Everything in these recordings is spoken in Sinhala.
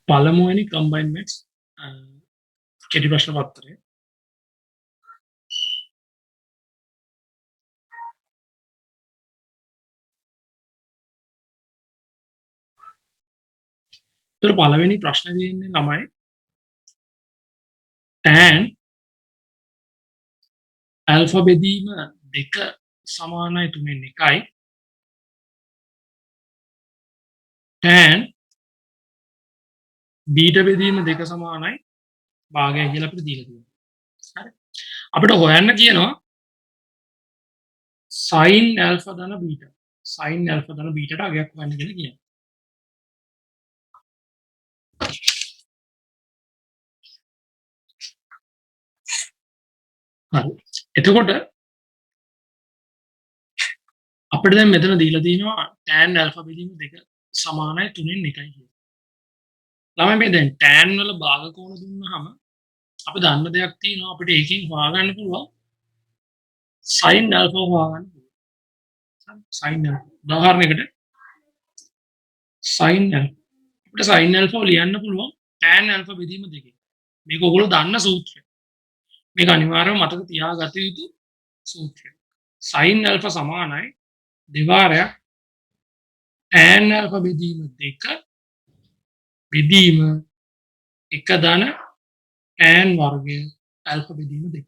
පළමුවෙනි කම්බයින් මැත්ස් කෙටි ප්‍රශ්න පත්තරය. ඒතර පළවෙනි ප්‍රශ්නේ තියෙන්නේ ළමයි tan alpha බෙදීම 2 සමානයි 3න් 1යි tan beta බෙදීම 2 සමානයි භාගය කියලා අපිට දීලා තියෙනවා. හරි. අපිට හොයන්න කියනවා sin alpha ධන beta. sin alpha ධන beta ට අගයක් හොයන්න කියලා කියනවා. හරි. එතකොට අපිට දැන් මෙතන දීලා තියෙනවා tan alpha බෙදීම 2 සමානයි 3න් 1යි කියලා. ළමයි මේ දැන් tan වල භාග කෝණ දුන්නාම අපි දන්න දෙයක් තියෙනවා අපිට ඒකෙන් හොයාගන්න පුළුවන් sin alpha හොයාගන්න පුළුවන්. sin alpha උදාහරණයකට sin alpha අපිට sin alpha ලියන්න පුළුවන් tan alpha බෙදීම 2. මේක ඔයගොල්ලෝ දන්න සූත්‍රය. මේක අනිවාර්යයෙන්ම මතක තියාගත යුතු සූත්‍රය. sin alpha සමානයි දෙවාරයක් tan alpha බෙදීම 2 බෙදීම 1 ධන tan වර්ගය alpha බෙදීම 2.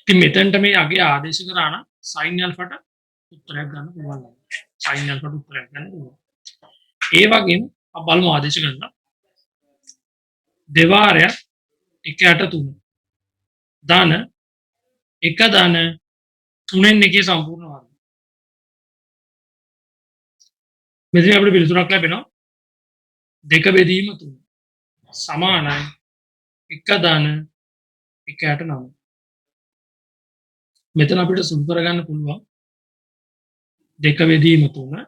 ඉතින් මෙතනට මේ අගේ ආදේශ කරා නම් sin alpha ට උත්තරයක් ගන්න පුළුවන්. sin alpha ට උත්තරයක් ගන්න පුළුවන්. ඒ වගේම අපි බලමු ආදේශ කරලා දෙවාරයක් 1/3 ධන 1 ධන 3න් 1 සම්පූර්ණ වර්ගය. මෙතන අපිට පිළිතුරක් ලැබෙනවා 2 බෙදීම 3 සමානයි 1 ධන 1/9. මෙතන අපිට සුළු කරගන්න පුළුවන් 2 බෙදීම 3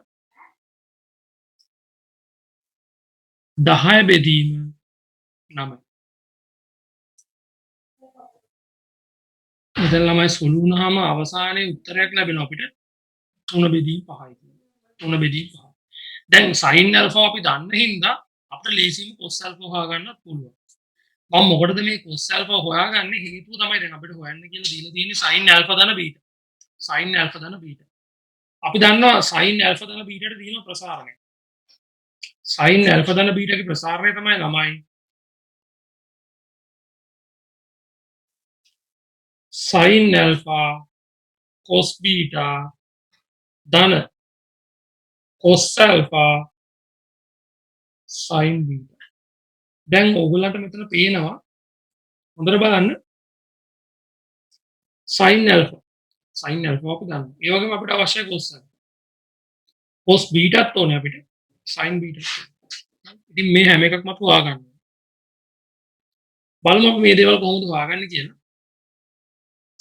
10 බෙදීම 9. මෙතන ළමයි සුළු වුණාම අවසානයේ උත්තරයක් ලැබෙනවා අපිට 3 බෙදීම 5යි කියලා. 3 බෙදීම 5. දැන් sin alpha අපි දන්න හින්දා අපිට ලේසියෙන්ම cos alpha හොයාගන්නත් පුළුවන්. මම මොකටද මේ cos alpha හොයාගන්නේ? හේතුව තමයි දැන් අපිට හොයන්න කියලා දීලා තියෙන්නේ sin alpha ධන beta. sin alpha ධන beta. අපි දන්නවා sin alpha ධන beta ට තියෙන ප්‍රසාරණය. sin alpha ධන beta ගේ ප්‍රසාරණය තමයි ළමයි sin alpha cos beta ධන cos alpha sin beta. දැන් ඕගොල්ලන්ට මෙතන පේනවා හොඳට බලන්න sin alpha අපි දන්නවා. ඒ වගේම අපිට අවශ්‍යයි cos alpha. cos beta ත් ඕනේ අපිට sin beta. ඉතින් මේ හැම එකක්ම අපි හොයාගන්න. බලමු අපි මේ දේවල් කොහොමද හොයාගන්නේ කියලා.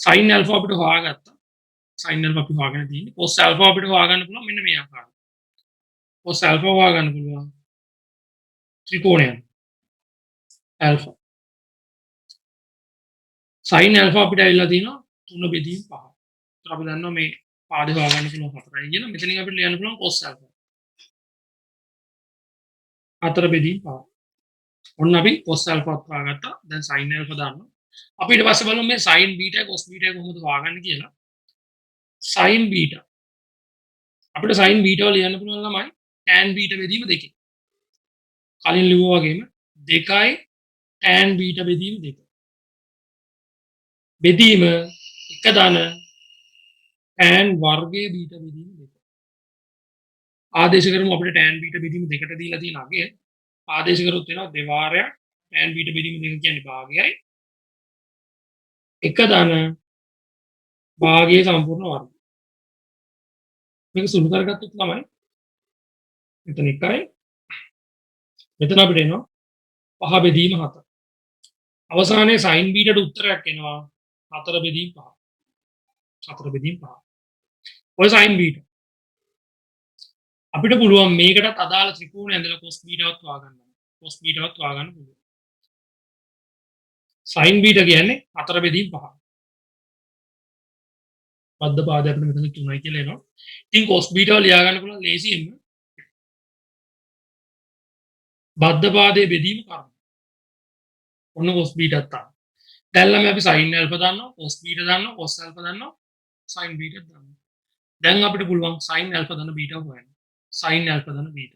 sin alpha අපිට හොයාගත්තා. sin alpha අපි හොයාගෙන තියෙන්නේ. cos alpha අපිට හොයාගන්න පුළුවන් මෙන්න මේ ආකාරයට. cos alpha හොයාගන්න පුළුවන් ත්‍රිකෝණයක් alpha. sin alpha අපිට ඇවිල්ලා තියෙනවා 3 බෙදීම 5. ඒතර අපි දන්නවා මේ පාඩේ හොයාගන්න පුළුවන් 4යි කියලා. මෙතනින් අපිට ලියන්න පුළුවන් cos alpha 4 බෙදීම 5. ඔන්න අපි cos alpha හොයාගත්තා. දැන් sin alpha දානවා. අපි ඊට පස්සේ බලමු මේ sin beta cos beta කොහොමද හොයාගන්නේ කියලා. sin beta අපිට sin beta ලියන්න පුළුවන් ළමයි tan beta බෙදීම 2. කලින් ලිව්වා වගේම 2යි tan beta බෙදීම 2. බෙදීම 1 ධන tan වර්ගයේ beta බෙදීම 2. ආදේශ කරමු අපිට tan beta බෙදීම 2ට දීලා තියෙන අගය. ආදේශ කරොත් වෙනවා දෙවාරයක් tan beta බෙදීම 2 කියන්නේ භාගයයි. 1 ධන භාගයේ සම්පූර්ණ වර්ගය. මේක සුළු කරගත්තොත් ළමයි මෙතන 1යි මෙතන අපිට එනවා 5 බෙදීම 7. අවසානයේ sin beta ට උත්තරයක් එනවා 4 බෙදීම 5. 4 බෙදීම 5. ඔය sin beta අපිට පුළුවන් මේකටත් අදාළ ත්‍රිකෝණය ඇඳලා cos beta වත් හොයාගන්න. cos beta වත් හොයාගන්න පුළුවන්. sin beta කියන්නේ 4 බෙදීම 5. පද්ද පාදය අපිට මෙතන 3යි කියලා එනවා. ඉතින් cos beta ලියා ගන්න පුළුවන් ලේසියෙන්ම බද්ධ පාදයේ බෙදීම කර්ම. ඔන්න cos බීටත් තමයි. දැන් ළමයි අපි sin alpha දන්නවා, cos බීට දන්නවා, cos alpha දන්නවා, sin බීටත් දන්නවා. දැන් අපිට පුළුවන් sin alpha දන බීට හොයන්න. sin alpha දන බීට.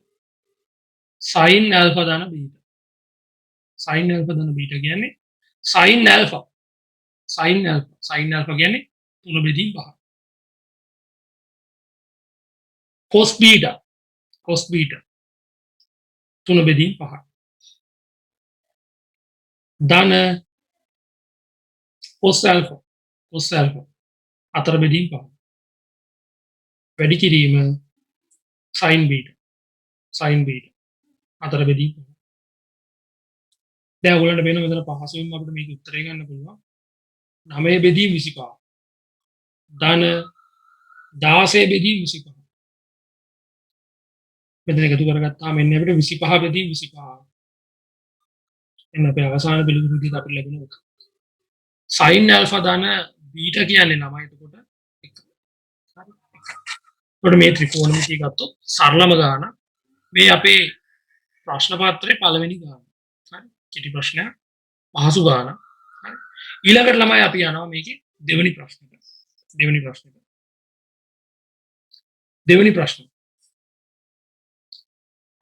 sin alpha දන බීට. sin alpha දන බීට කියන්නේ sin alpha. sin alpha. sin alpha කියන්නේ 3 බෙදීම 5. cos beta. cos beta 3 බෙදීම 5. ධන cos alpha. cos alpha 4 බෙදීම 5. වැඩි කිරීම sin beta. sin beta 4 බෙදීම 5. දැන් ඔයගොල්ලන්ට පේනවා මෙතන පහසුවෙන්ම අපිට මේක උත්තරේ ගන්න පුළුවන්. 9 බෙදීම 25. ධන 16 බෙදීම 25. මෙතන එකතු කරගත්තාම එන්නේ අපිට 25 බෙදීම 25. එන්න අපේ අවසාන පිළිතුරු විදිහට අපිට ලැබෙන එක. sin alpha ධන beta කියන්නේ 9. එතකොට 1. හරි. එතකොට මේ ත්‍රිකෝණමිතිය ගත්තොත් සරලම ගාන මේ අපේ ප්‍රශ්න පත්‍රයේ පළවෙනි ගාන. හරි. කෙටි ප්‍රශ්නයක්. පහසු ගාන. හරි. ඊළඟට ළමයි අපි යනවා මේකේ දෙවෙනි ප්‍රශ්නෙට. දෙවෙනි ප්‍රශ්නෙට. දෙවෙනි ප්‍රශ්න.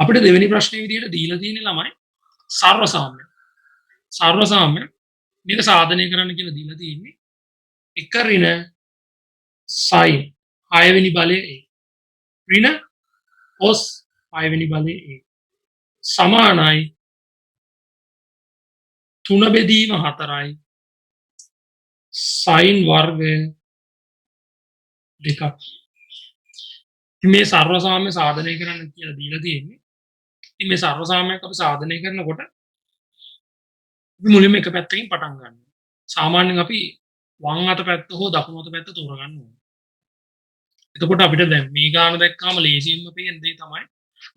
අපිට දෙවෙනි ප්‍රශ්නේ විදිහට දීලා තියෙන ළමයි සර්ව සාම්‍ය. සර්ව සාම්‍ය මේක සාධනය කරන්න කියලා දීලා තියෙන්නේ. එක ඍණ sin 6 වෙනි බලය a. ඍණ cos 5 වෙනි බලය a. සමානයි 3 බෙදීම 4යි sin වර්ග 2ක්. මේ සර්ව සාම්‍ය සාධනය කරන්න කියලා දීලා තියෙන්නේ. ඉතින් මේ සර්ව සාම්‍යයක් අපි සාධනය කරනකොට අපි මුලින්ම එක පැත්තකින් පටන් ගන්නවා. සාමාන්‍යයෙන් අපි වම් අත පැත්ත හෝ දකුණු අත පැත්ත තෝරගන්න ඕනේ. එතකොට අපිට දැන් මේ ගාන දැක්කාම ලේසියෙන්ම පේන දේ තමයි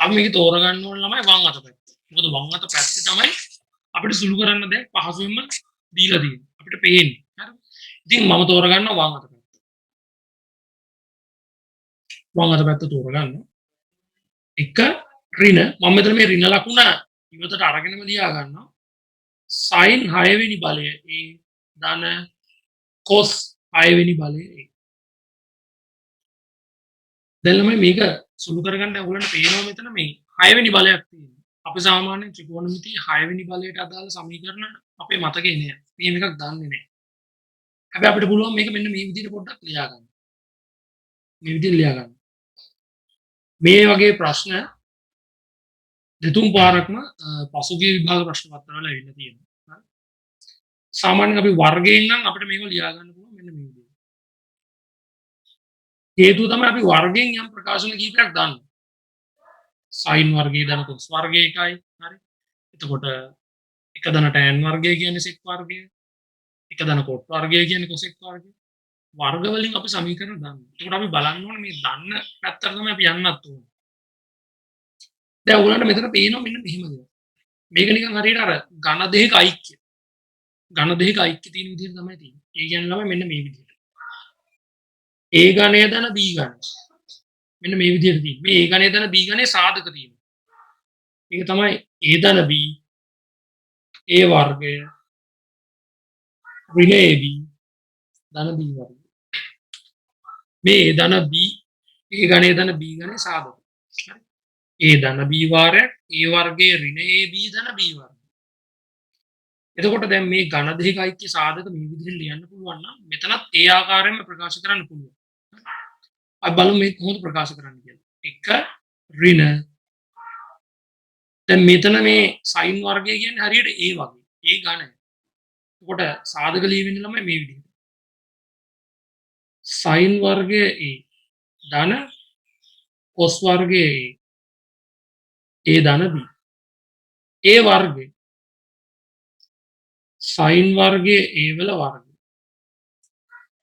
අපි මේක තෝරගන්න ඕන ළමයි වම් අත පැත්ත. මොකද වම් අත පැත්තේ තමයි අපිට සුළු කරන්න දැන් පහසුවෙන්ම දීලා තියෙන්නේ. අපිට පේන්නේ. හරි. ඉතින් මම තෝරගන්නවා වම් අත පැත්ත. වම් අත පැත්ත තෝරගන්නවා. එක ඍණ මම මෙතන මේ ඍණ ලකුණ ඉවතට අරගෙනම ලියා ගන්නවා. sin 6 වෙනි බලය a ධන cos 6 වෙනි බලය a. දැන් ළමයි මේක සුළු කරගන්න ඔයගොල්ලන්ට පේනවා මෙතන මේ 6 වෙනි බලයක් තියෙනවා. අපි සාමාන්‍යයෙන් ත්‍රිකෝණමිතියේ 6 වෙනි බලයට අදාළ සමීකරණ අපේ මතකේ නෑ. මේ මේකක් දන්නේ නෑ. හැබැයි අපිට පුළුවන් මේක මෙන්න මේ විදිහට පොඩ්ඩක් ලියා ගන්න. මේ විදිහට ලියා ගන්න. මේ වගේ ප්‍රශ්න දෙතුන් පාරක්ම පසුගිය විභාග ප්‍රශ්න පත්‍රවල ඇවිල්ලා තියෙනවා. හරි. සාමාන්‍යයෙන් අපි වර්ගයෙන් නම් අපිට මේක ලියා ගන්න පුළුවන් මෙන්න මේ විදිහට. හේතුව තමයි අපි වර්ගයෙන් යම් ප්‍රකාශන කීපයක් දාන්නේ. sin වර්ගය ධන cos වර්ගය එකයි. හරි. එතකොට එක ධන tan වර්ගය කියන්නේ sec වර්ගය. එක ධන cot වර්ගය කියන්නේ cosec වර්ගය. වර්ග වලින් අපි සමීකරණ දානවා. ඒකට අපි බලන්න ඕනේ මේ දන්න පැත්තට තමයි අපි යන්නත් ඕනේ. දැන් ඔයගොල්ලන්ට මෙතන පේනවා මෙන්න මෙහෙම දෙයක්. මේක නිකන් හරියට අර ඝන දෙකක ඓක්‍ය. ඝන දෙකක ඓක්‍ය තියෙන විදිහට තමයි තියෙන්නේ. ඒ කියන්නේ ළමයි මෙන්න මේ විදිහට. A ඝනය ධන B ඝනය. මෙන්න මේ විදිහට තියෙන්නේ. මේ A ඝනය ධන B ඝනය සාධක තියෙනවා. ඒක තමයි A ධන B A වර්ගය ඍණ AB ධන B වර්ගය. මේ A ධන B A ඝනය ධන B ඝනය සාධක. හරි. A ධන B වාරයක් A වර්ගයේ ඍණ AB ධන B වර්ගය. එතකොට දැන් මේ ඝන දෙකක ඓක්‍ය සාධක මේ විදිහට ලියන්න පුළුවන් නම් මෙතනත් ඒ ආකාරයෙන්ම ප්‍රකාශ කරන්න පුළුවන්. අපි බලමු මේ කොහොමද ප්‍රකාශ කරන්න කියලා. එක ඍණ දැන් මෙතන මේ sin වර්ගය කියන්නේ හරියට A වගේ. A ඝනය. එතකොට සාධක ලියවෙන්නේ ළමයි මේ විදිහට. sin වර්ගය A ධන cos වර්ගය A ධන B. A වර්ගය sin වර්ගයේ A වල වර්ගය.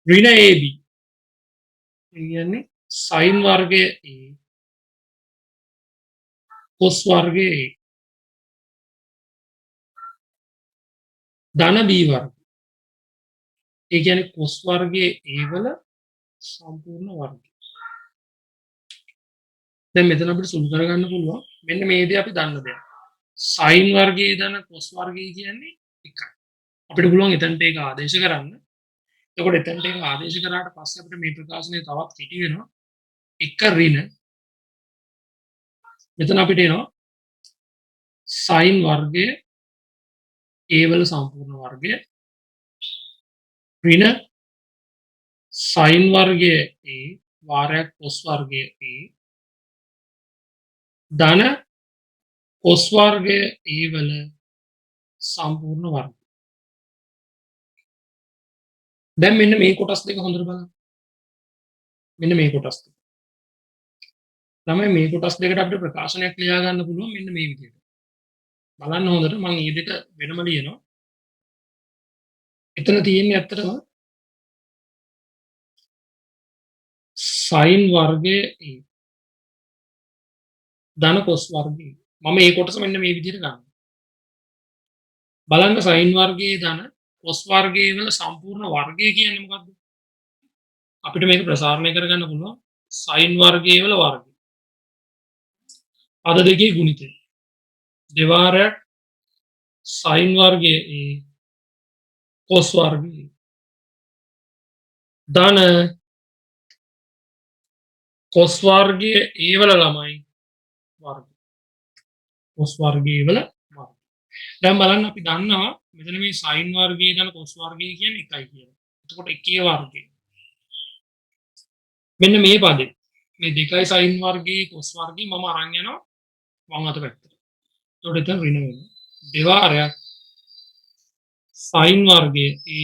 ඍණ AB. ඒ කියන්නේ sin වර්ගයේ A cos වර්ගයේ A ධන B වර්ගය. ඒ කියන්නේ cos වර්ගයේ A වල සම්පූර්ණ වර්ගය. දැන් මෙතන අපිට සුළු කරගන්න පුළුවන්. මෙන්න මේ දේ අපි දන්න දෙයක්. සයින් වර්ගයේ දන කොස් වර්ගය කියන්නේ එකයි. අපිට පුළුවන් එතනට ඒක ආදේශ කරන්න. එතකොට එතනට ඒක ආදේශ කරාට පස්සේ අපිට මේ ප්‍රකාශනය තවත් කෙටි වෙනවා. එක ඍණ මෙතන අපිට එනවා සයින් වර්ගය a වල සම්පූර්ණ වර්ගය ඍණ සයින් වර්ගය a වාරයක් කොස් වර්ගය a ධන කොස් වර්ගය a වල සම්පූර්ණ වර්ගය. දැන් මෙන්න මේ කොටස් දෙක හොඳට බලන්න. මෙන්න මේ කොටස් දෙක. ළමයි මේ කොටස් දෙකට අපිට ප්‍රකාශනයක් ලියා ගන්න පුළුවන් මෙන්න මේ විදිහට. බලන්න හොඳට මම මේ දෙක වෙනම ලියනවා. එතන තියෙන්නේ ඇත්තටම සයින් වර්ගය a ධන කොස් වර්ගය. මම මේ කොටස මෙන්න මේ විදිහට ගන්නවා. බලන්න සයින් වර්ගයේ ධන කොස් වර්ගයේ වල සම්පූර්ණ වර්ගය කියන්නේ මොකද්ද? අපිට මේක ප්‍රසාරණය කරගන්න පුළුවන් සයින් වර්ගයේ වල වර්ගය. පද දෙකේ ගුණිතය. දෙවාරයක් සයින් වර්ගයේ a කොස් වර්ගයේ ධන කොස් වර්ගයේ a වල ළමයි වර්ගය. කොස් වර්ගයේ වල වර්ගය. දැන් බලන්න අපි දන්නවා මෙතන මේ සයින් වර්ගයේ ධන කොස් වර්ගය කියන්නේ එකයි කියලා. එතකොට එකේ වර්ගය. මෙන්න මේ පදේ මේ දෙකයි සයින් වර්ගයේ කොස් වර්ගයේ මම අරන් යනවා වම් අත පැත්තට. එතකොට එතන ඍණ වෙනවා. දෙවාරයක් සයින් වර්ගයේ a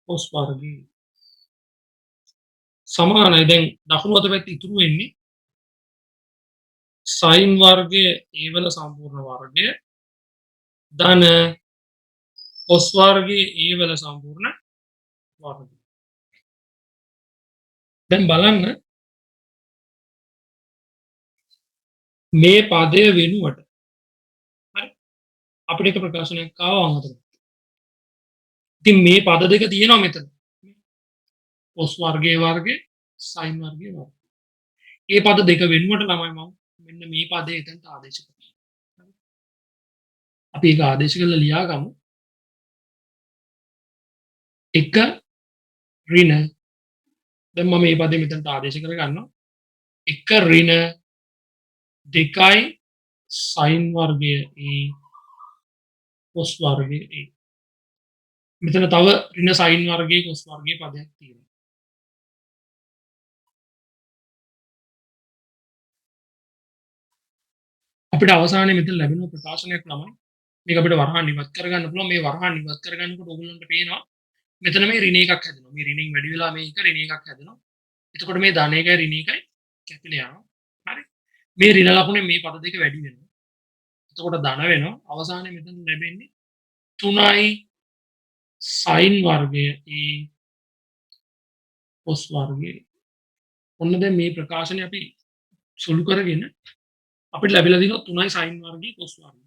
කොස් වර්ගයේ සමානයි. දැන් දකුණු අත පැත්තේ ඉතුරු වෙන්නේ සයින් වර්ගයේ a වල සම්පූර්ණ වර්ගය ධන කොස් වර්ගයේ a වල සම්පූර්ණ වර්ගය. දැන් බලන්න මේ පදය වෙනුවට හරි අපිට එක ප්‍රකාශනයක් ආවා වම් අතට. ඉතින් මේ පද දෙක තියෙනවා මෙතන. කොස් වර්ගයේ වර්ගය සයින් වර්ගයේ වර්ගය. මේ පද දෙක වෙනුවට ළමයි මම මෙන්න මේ පදේ එතනට ආදේශ කරනවා. අපි ඒක ආදේශ කරලා ලියා ගමු. එක ඍණ දැන් මම මේ පදේ මෙතනට ආදේශ කර ගන්නවා. එක ඍණ දෙකයි සයින් වර්ගය a කොස් වර්ගය a. මෙතන තව ඍණ සයින් වර්ගයේ කොස් වර්ගයේ පදයක් තියෙනවා. අපිට අවසානයේ මෙතන ලැබෙන ප්‍රකාශනයක් ළමයි මේක අපිට වරහන් ඉවත් කරගන්න පුළුවන්. මේ වරහන් ඉවත් කරගන්නකොට ඕගොල්ලන්ට පේනවා මෙතන මේ ඍණ එකක් හැදෙනවා. මේ ඍණෙන් වැඩි වෙලා මේක ඍණ එකක් හැදෙනවා. එතකොට මේ ධන එකයි ඍණ එකයි කැපිලා යනවා. හරි. මේ ඍණ ලකුණේ මේ පද දෙක වැඩි වෙනවා. එතකොට ධන වෙනවා. අවසානයේ මෙතන ලැබෙන්නේ 3යි සයින් වර්ගය a කොස් වර්ගය. ඔන්න දැන් මේ ප්‍රකාශනය අපි සුළු කරගෙන අපිට ලැබිලා තියෙනවා 3යි සයින් වර්ගය කොස් වර්ගය.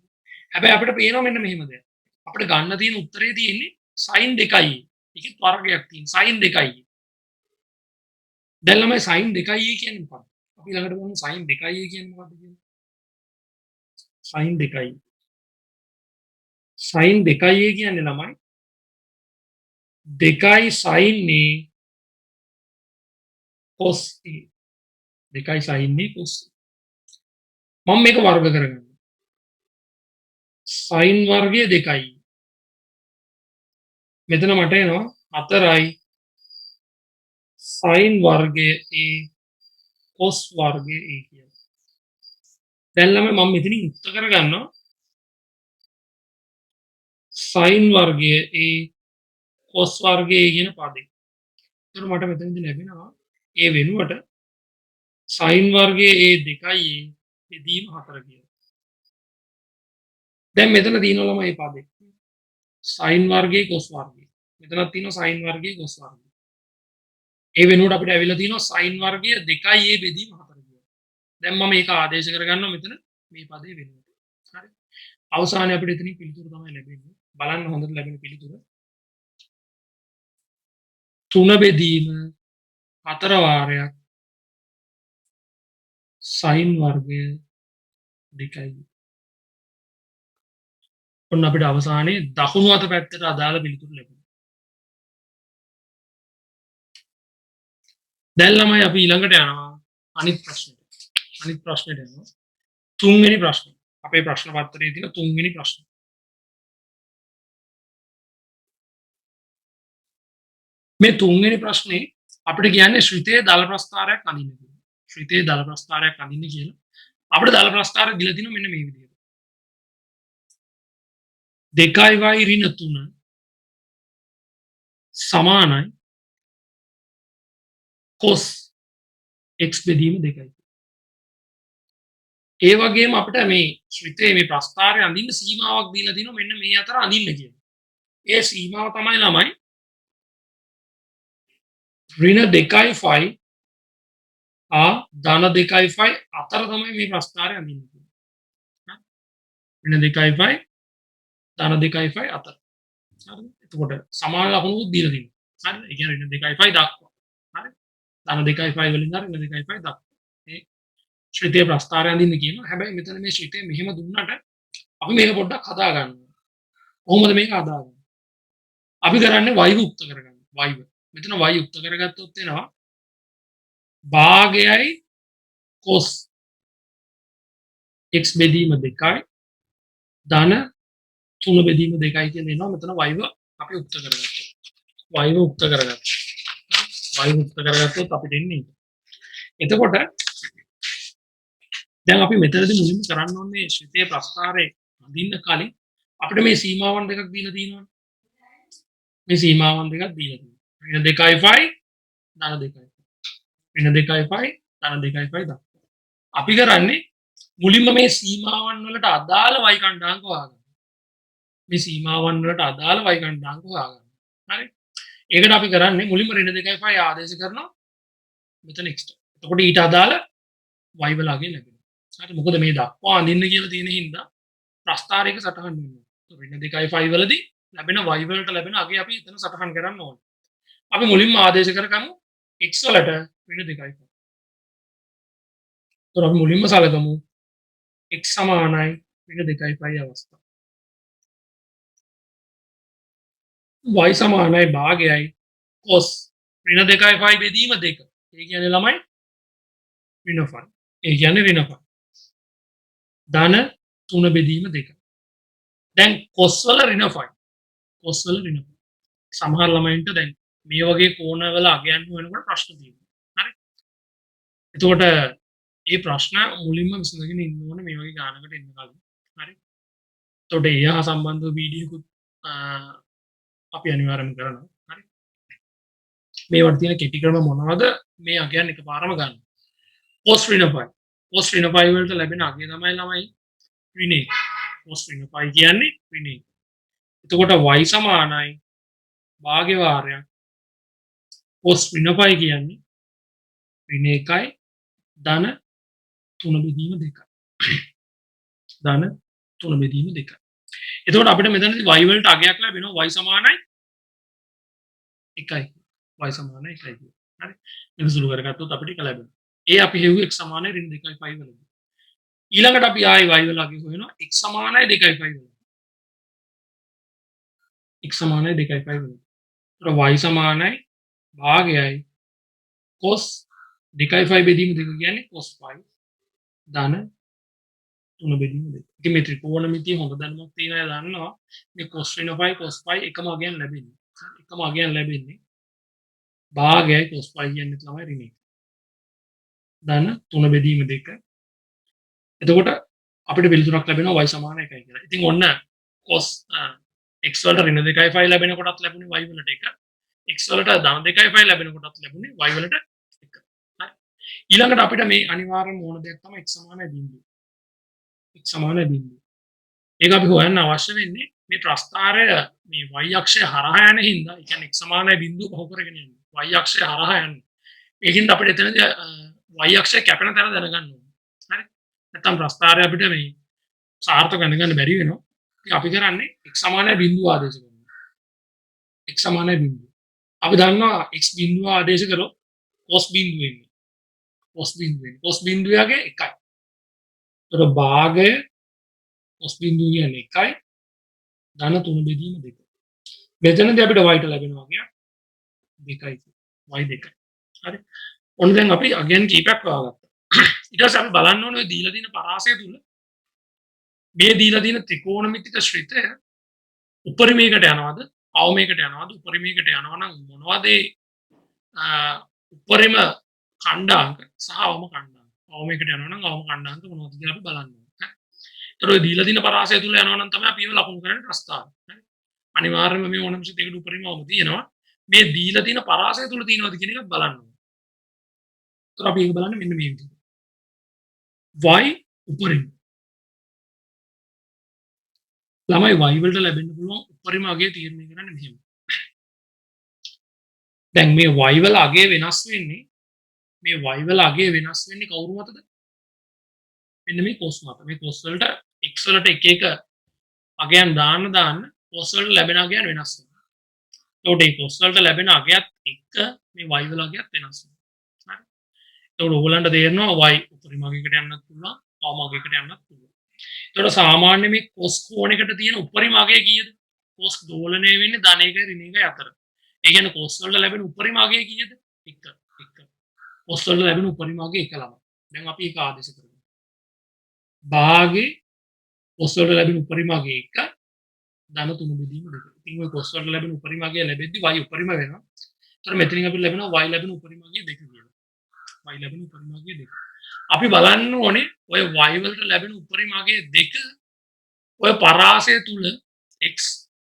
හැබැයි අපිට පේනවා මෙන්න මෙහෙම දෙයක්. අපිට ගන්න තියෙන උත්තරේ තියෙන්නේ සයින් 2යි. ඒකෙත් වර්ගයක් තියෙන සයින් 2යි. දැන් ළමයි සයින් 2යි කියන්නේ මොකක්ද? අපි ළඟට බලමු සයින් 2යි කියන්නේ මොකක්ද කියලා. සයින් 2යි. සයින් 2යි කියන්නේ ළමයි 2යි සයින් a cos a 2යි සයින් a cos a. මම මේක වර්ග කරගන්නවා. සයින් වර්ගය 2යි. මෙතන මට එනවා 4යි සයින් වර්ගය a cos වර්ගය a කියලා. දැන් ළමයි මම මෙතනින් උත්තර කරගන්නවා සයින් වර්ගය a cos වර්ගය කියන පදේ. එතකොට මට මෙතනදී ලැබෙනවා a වෙනුවට සයින් වර්ගයේ a 2යි a බෙදීම 4 කියලා. දැන් මෙතන තියෙනවා ළමයි මේ පදේ. සයින් වර්ගයේ cos වර්ගය. මෙතනක් තියෙනවා සයින් වර්ගයේ cos වර්ගය. ඒ වෙනුවට අපිට ඇවිල්ලා තියෙනවා සයින් වර්ගය 2යි a බෙදීම 4 කියලා. දැන් මම මේක ආදේශ කරගන්නවා මෙතන මේ පදේ වෙනුවට. හරි. අවසානයේ අපිට එතනින් පිළිතුරු තමයි ලැබෙන්නේ. බලන්න හොඳට ලැබෙන පිළිතුර. 3 බෙදීම 4 වාරයක් සයින් වර්ගය 2යි. ඔන්න අපිට අවසානයේ දකුණු අත පැත්තට අදාළ පිළිතුරු ලැබුණා. දැන් ළමයි අපි ඊළඟට යනවා අනිත් ප්‍රශ්නෙට. අනිත් ප්‍රශ්නෙට යනවා. තුන්වෙනි ප්‍රශ්නේ. අපේ ප්‍රශ්න පත්‍රයේ තියෙන තුන්වෙනි ප්‍රශ්නේ. මේ තුන්වෙනි ප්‍රශ්නේ අපිට කියන්නේ ශ්‍රිතයේ දල ප්‍රස්ථාරයක් අඳින්න කියලා. ශ්‍රිතයේ දල ප්‍රස්ථාරයක් අඳින්න කියලා. අපිට දල ප්‍රස්ථාරය දීලා තිනවා මෙන්න මේ විදිහට. 2y ඍණ 3 සමානයි cos x බෙදීම 2යි. ඒ වගේම අපිට මේ ශ්‍රිතයේ මේ ප්‍රස්ථාරය අඳින්න සීමාවක් දීලා තිනවා මෙන්න මේ අතර අඳින්න කියලා. ඒ සීමාව තමයි ළමයි ඍණ 2යි phi ධන 2යි phi අතර තමයි මේ ප්‍රස්ථාරය අඳින්න කියන්නේ. ඍණ 2යි phi ධන 2යි phi අතර. හරිද? එතකොට සමාන ලකුණු දීලා තියෙනවා. හරිද? ඒ කියන්නේ ඍණ 2යි phi දක්වා. හරි? ධන 2යි phi වලින් හරි ඍණ 2යි phi දක්වා. මේ ශ්‍රිතයේ ප්‍රස්ථාරය අඳින්න කියනවා. හැබැයි මෙතන මේ ශ්‍රිතය මෙහෙම දුන්නට අපි මේක පොඩ්ඩක් හදා ගන්නවා. කොහොමද මේක හදාගන්නේ? අපි කරන්නේ y යුක්ත කරගන්න. y. මෙතන y යුක්ත කරගත්තොත් එනවා භාගයයි cos x බෙදීම 2යි ධන 3 බෙදීම 2යි කියලා එනවා. මෙතන y අපි යුක්ත කරගත්තා. y යුක්ත කරගත්තා. y යුක්ත කරගත්තොත් අපිට එන්නේ. එතකොට දැන් අපි මෙතනදී මුලින්ම කරන්න ඕනේ ශ්‍රිතයේ ප්‍රස්ථාරයේ අඳින්න කලින් අපිට මේ සීමාවන් දෙකක් දීලා තියෙනවානේ. මේ සීමාවන් දෙකක් දීලා තියෙනවා. ඍණ 2යි phi ධන 2යි. ඍණ 2යි phi ධන 2යි phi දක්වා. අපි කරන්නේ මුලින්ම මේ සීමාවන් වලට අදාළ y කණ්ඩාංක හොයාගන්න. මේ සීමාවන් වලට අදාළ y කණ්ඩාංක හොයාගන්න. හරි? ඒකට අපි කරන්නේ මුලින්ම ඍණ 2යි phi ආදේශ කරනවා මෙතන x. එතකොට ඊට අදාළ y වලගේ ලැබෙනවා. හරි? මොකද මේ දක්වා අඳින්න කියලා තියෙන හින්දා ප්‍රස්ථාරයක සටහන් වෙනවා. ඍණ 2යි phi වලදී ලැබෙන y වලට ලැබෙන අගේ අපි එතන සටහන් කරන්න ඕනේ. අපි මුලින්ම ආදේශ කරගමු x වලට ඍණ 2යි phi. ඒතර අපි මුලින්ම සැලකමු x සමානයි ඍණ 2යි phi අවස්ථාව. y සමානයි භාගයයි cos ඍණ 2යි phi බෙදීම 2. ඒ කියන්නේ ළමයි ඍණ phi. ඒ කියන්නේ ඍණ phi. ධන 3 බෙදීම 2. දැන් cos වල ඍණ phi. cos වල ඍණ phi. සමහර ළමයින්ට දැන් මේ වගේ කෝණවල අගයන් වෙනකොට ප්‍රශ්න තියෙනවා. හරි? එතකොට මේ ප්‍රශ්න මුලින්ම විසඳගෙන ඉන්න ඕනේ මේ වගේ ගානකට එන්න කලින්. හරි? එතකොට ඒ හා සම්බන්ධව වීඩියෝකුත් අපි අනිවාර්යයෙන්ම කරනවා. හරි? මේවට තියෙන කෙටි ක්‍රම මොනවද? මේ අගයන් එකපාරම ගන්න. cos ඍණ phi. cos ඍණ phi වලට ලැබෙන අගය තමයි ළමයි ඍණ 1. cos ඍණ phi කියන්නේ ඍණ 1. එතකොට y සමානයි භාග්‍ය වාරයක් cos ඍණ phi කියන්නේ ඍණ 1යි ධන 3 බෙදීම 2යි. ධන 3 බෙදීම 2යි. එතකොට අපිට මෙතනදී y වලට අගයක් ලැබෙනවා y සමානයි 1යි. y සමානයි 1යි. හරි? මේක සුළු කරගත්තොත් අපිට එක ලැබෙනවා. ඒ අපි හෙව්වේ x සමානයි ඍණ 2යි phi වලදී. ඊළඟට අපි ආයි y වල අගය හොයනවා x සමානයි 2යි phi වලදී. x සමානයි 2යි phi වලදී. ඒතර y සමානයි භාගයයි cos 2යි phi බෙදීම 2 කියන්නේ cos phi ධන 3 බෙදීම 2. ඉතින් මේ ත්‍රිකෝණමිතිය හොඳ දැනුමක් තියෙන අය දන්නවා මේ cos ඍණ phi cos phi එකම අගයන් ලැබෙන්නේ. එකම අගයන් ලැබෙන්නේ භාගයයි cos phi කියන්නේ තමයි ඍණ 1. ධන 3 බෙදීම 2. එතකොට අපිට පිළිතුරක් ලැබෙනවා y සමාන 1යි කියලා. ඉතින් ඔන්න cos x වලට ඍණ 2යි phi ලැබෙන කොටත් ලැබුණේ y වලට 1. x වලට ධන 2යි phi ලැබෙන කොටත් ලැබුණේ y වලට 1. හරි. ඊළඟට අපිට මේ අනිවාර්යම ඕන දෙයක් තමයි x සමානයි බිඳුව. x සමානයි බිඳුව. ඒක අපි හොයන්න අවශ්‍ය වෙන්නේ මේ ප්‍රස්ථාරය මේ y අක්ෂය හරහා යන හින්දා, ඒ කියන්නේ x සමානයි බිඳුව පහු කරගෙන යන්නේ. y අක්ෂය හරහා යන්නේ. ඒකින්ද අපිට එතනදී y අක්ෂය කැපෙන තැන දැනගන්න ඕනේ. හරි. නැත්නම් ප්‍රස්ථාරය අපිට මේ සාර්ථක දැනගන්න බැරි වෙනවා. ඉතින් අපි කරන්නේ x සමානයි බිඳුව ආදේශ කරනවා. x සමානයි බිඳුව. අපි දන්නවා x බිඳුව ආදේශ කරොත් cos බිඳුව එන්නේ. cos බිඳුව එන්නේ. cos බිඳුවගේ 1යි. ඒතර භාගය cos බිඳුව කියන්නේ 1යි. ධන 3 බෙදීම 2. මෙතනදී අපිට y ට ලැබෙනවා කියන්නේ 2යි. y 2. හරි. ඔන්න දැන් අපි අගයන් කීපයක් හොයාගත්තා. ඊට පස්සේ අපි බලන්න ඕනේ ඔය දීලා තියෙන පරාසය තුල මේ දීලා තියෙන ත්‍රිකෝණමිතික ශ්‍රිතය උපරිමයකට යනවද අවමයකට යනවද උපරිමයකට යනවා නම් මොනවද උපරිම කණ්ඩාංක සහ අවම කණ්ඩාංක අවමයකට යනවා නම් අවම කණ්ඩාංක මොනවද කියලා අපි බලන්න ඕනේ. ඒතර ඔය දීලා තියෙන පරාසය තුල යනවා නම් තමයි අපි ඒව ලකුණු කරන්නේ ප්‍රස්තාව. අනිවාර්යයෙන්ම මේ ඕනම සිතේකට උපරිම අවම තියෙනවා. මේ දීලා තියෙන පරාසය තුල තියෙනවද කියන එක බලන්න ඕනේ. ඒතර අපි ඒක බලන්නේ මෙන්න මේ විදිහට. y උපරිම ළමයි y වලට ලැබෙන්න පුළුවන් උපරිම අගය තීරණය කරන්නේ මෙහෙම. දැන් මේ y වල අගය වෙනස් වෙන්නේ කවුරු මතද? මෙන්න මේ cos මත. මේ cos වලට x වලට එක එක අගයන් දාන්න cos වලට ලැබෙන අගයන් වෙනස් වෙනවා. ඒකට මේ cos වලට ලැබෙන අගයත් එක්ක මේ y වල අගයත් වෙනස් වෙනවා. හරි. ඒකට ඔයගලන්ට තේරෙනවා y උපරිම අගයකට යන්නත් පුළුවන්, අවම අගයකට යන්නත් පුළුවන්. ඒකට සාමාන්‍ය මේ cos කෝණයකට තියෙන උපරිම අගය කීයද? cos දෝලණය වෙන්නේ ධන 1 ඍණ 1 අතර. ඒ කියන්නේ cos වලට ලැබෙන උපරිම අගය කීයද? 1. cos වලට ලැබෙන උපරිම අගය 1 ළමයි. දැන් අපි ඒක ආදේශ කරමු. භාගේ cos වලට ලැබෙන උපරිම අගය 1 ධන 3 බෙදීම 2. ඉතින් ඔය cos වලට ලැබෙන උපරිම අගය ලැබෙද්දි y උපරිම වෙනවා. ඒතර මෙතනින් අපිට ලැබෙනවා y ලැබෙන උපරිම අගය 2 කියලා. y ලැබෙන උපරිම අගය 2. අපි බලන්න ඕනේ ඔය y වලට ලැබෙන උපරිම අගය 2 ඔය පරාසය තුල x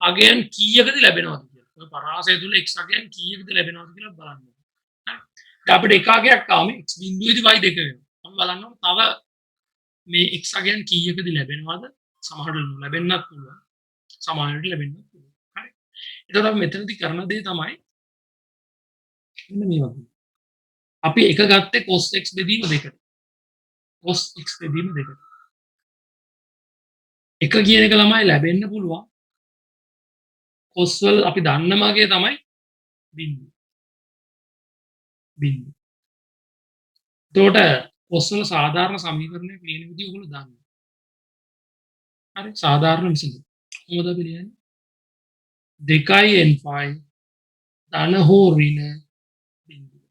අගයන් කීයකද ලැබෙනවද කියලා. ඔය පරාසය තුල x අගයන් කීයකද ලැබෙනවද කියලා බලන්න ඕනේ. හරි. අපිට එක අගයක් ආවම x බිඳුවේදී y 2 වෙනවා. අපි බලන්න ඕනේ තව මේ x අගයන් කීයකද ලැබෙනවද? සමහරවිට ලැබෙන්නත් පුළුවන්. සමහරවිට ලැබෙන්නත් පුළුවන්. හරි. එතකොට අපි මෙතනදී කරන දේ තමයි මෙන්න මේ වගේ. අපි එක ගත්තේ cos x බෙදීම 2කට. cos x බෙදීම 2කට. එක කියන එක ළමයි ලැබෙන්න පුළුවන්. cos වල අපි දන්නම අගය තමයි බිඳුව. එතකොට cos වල සාධාරණ සමීකරණයක් ලියන විදිහ ඔයගොල්ලෝ දන්නවා. හරි සාධාරණ විසඳුම. කොහොමද අපි ලියන්නේ? 2n5 ධන හෝ ඍණ බිඳුව.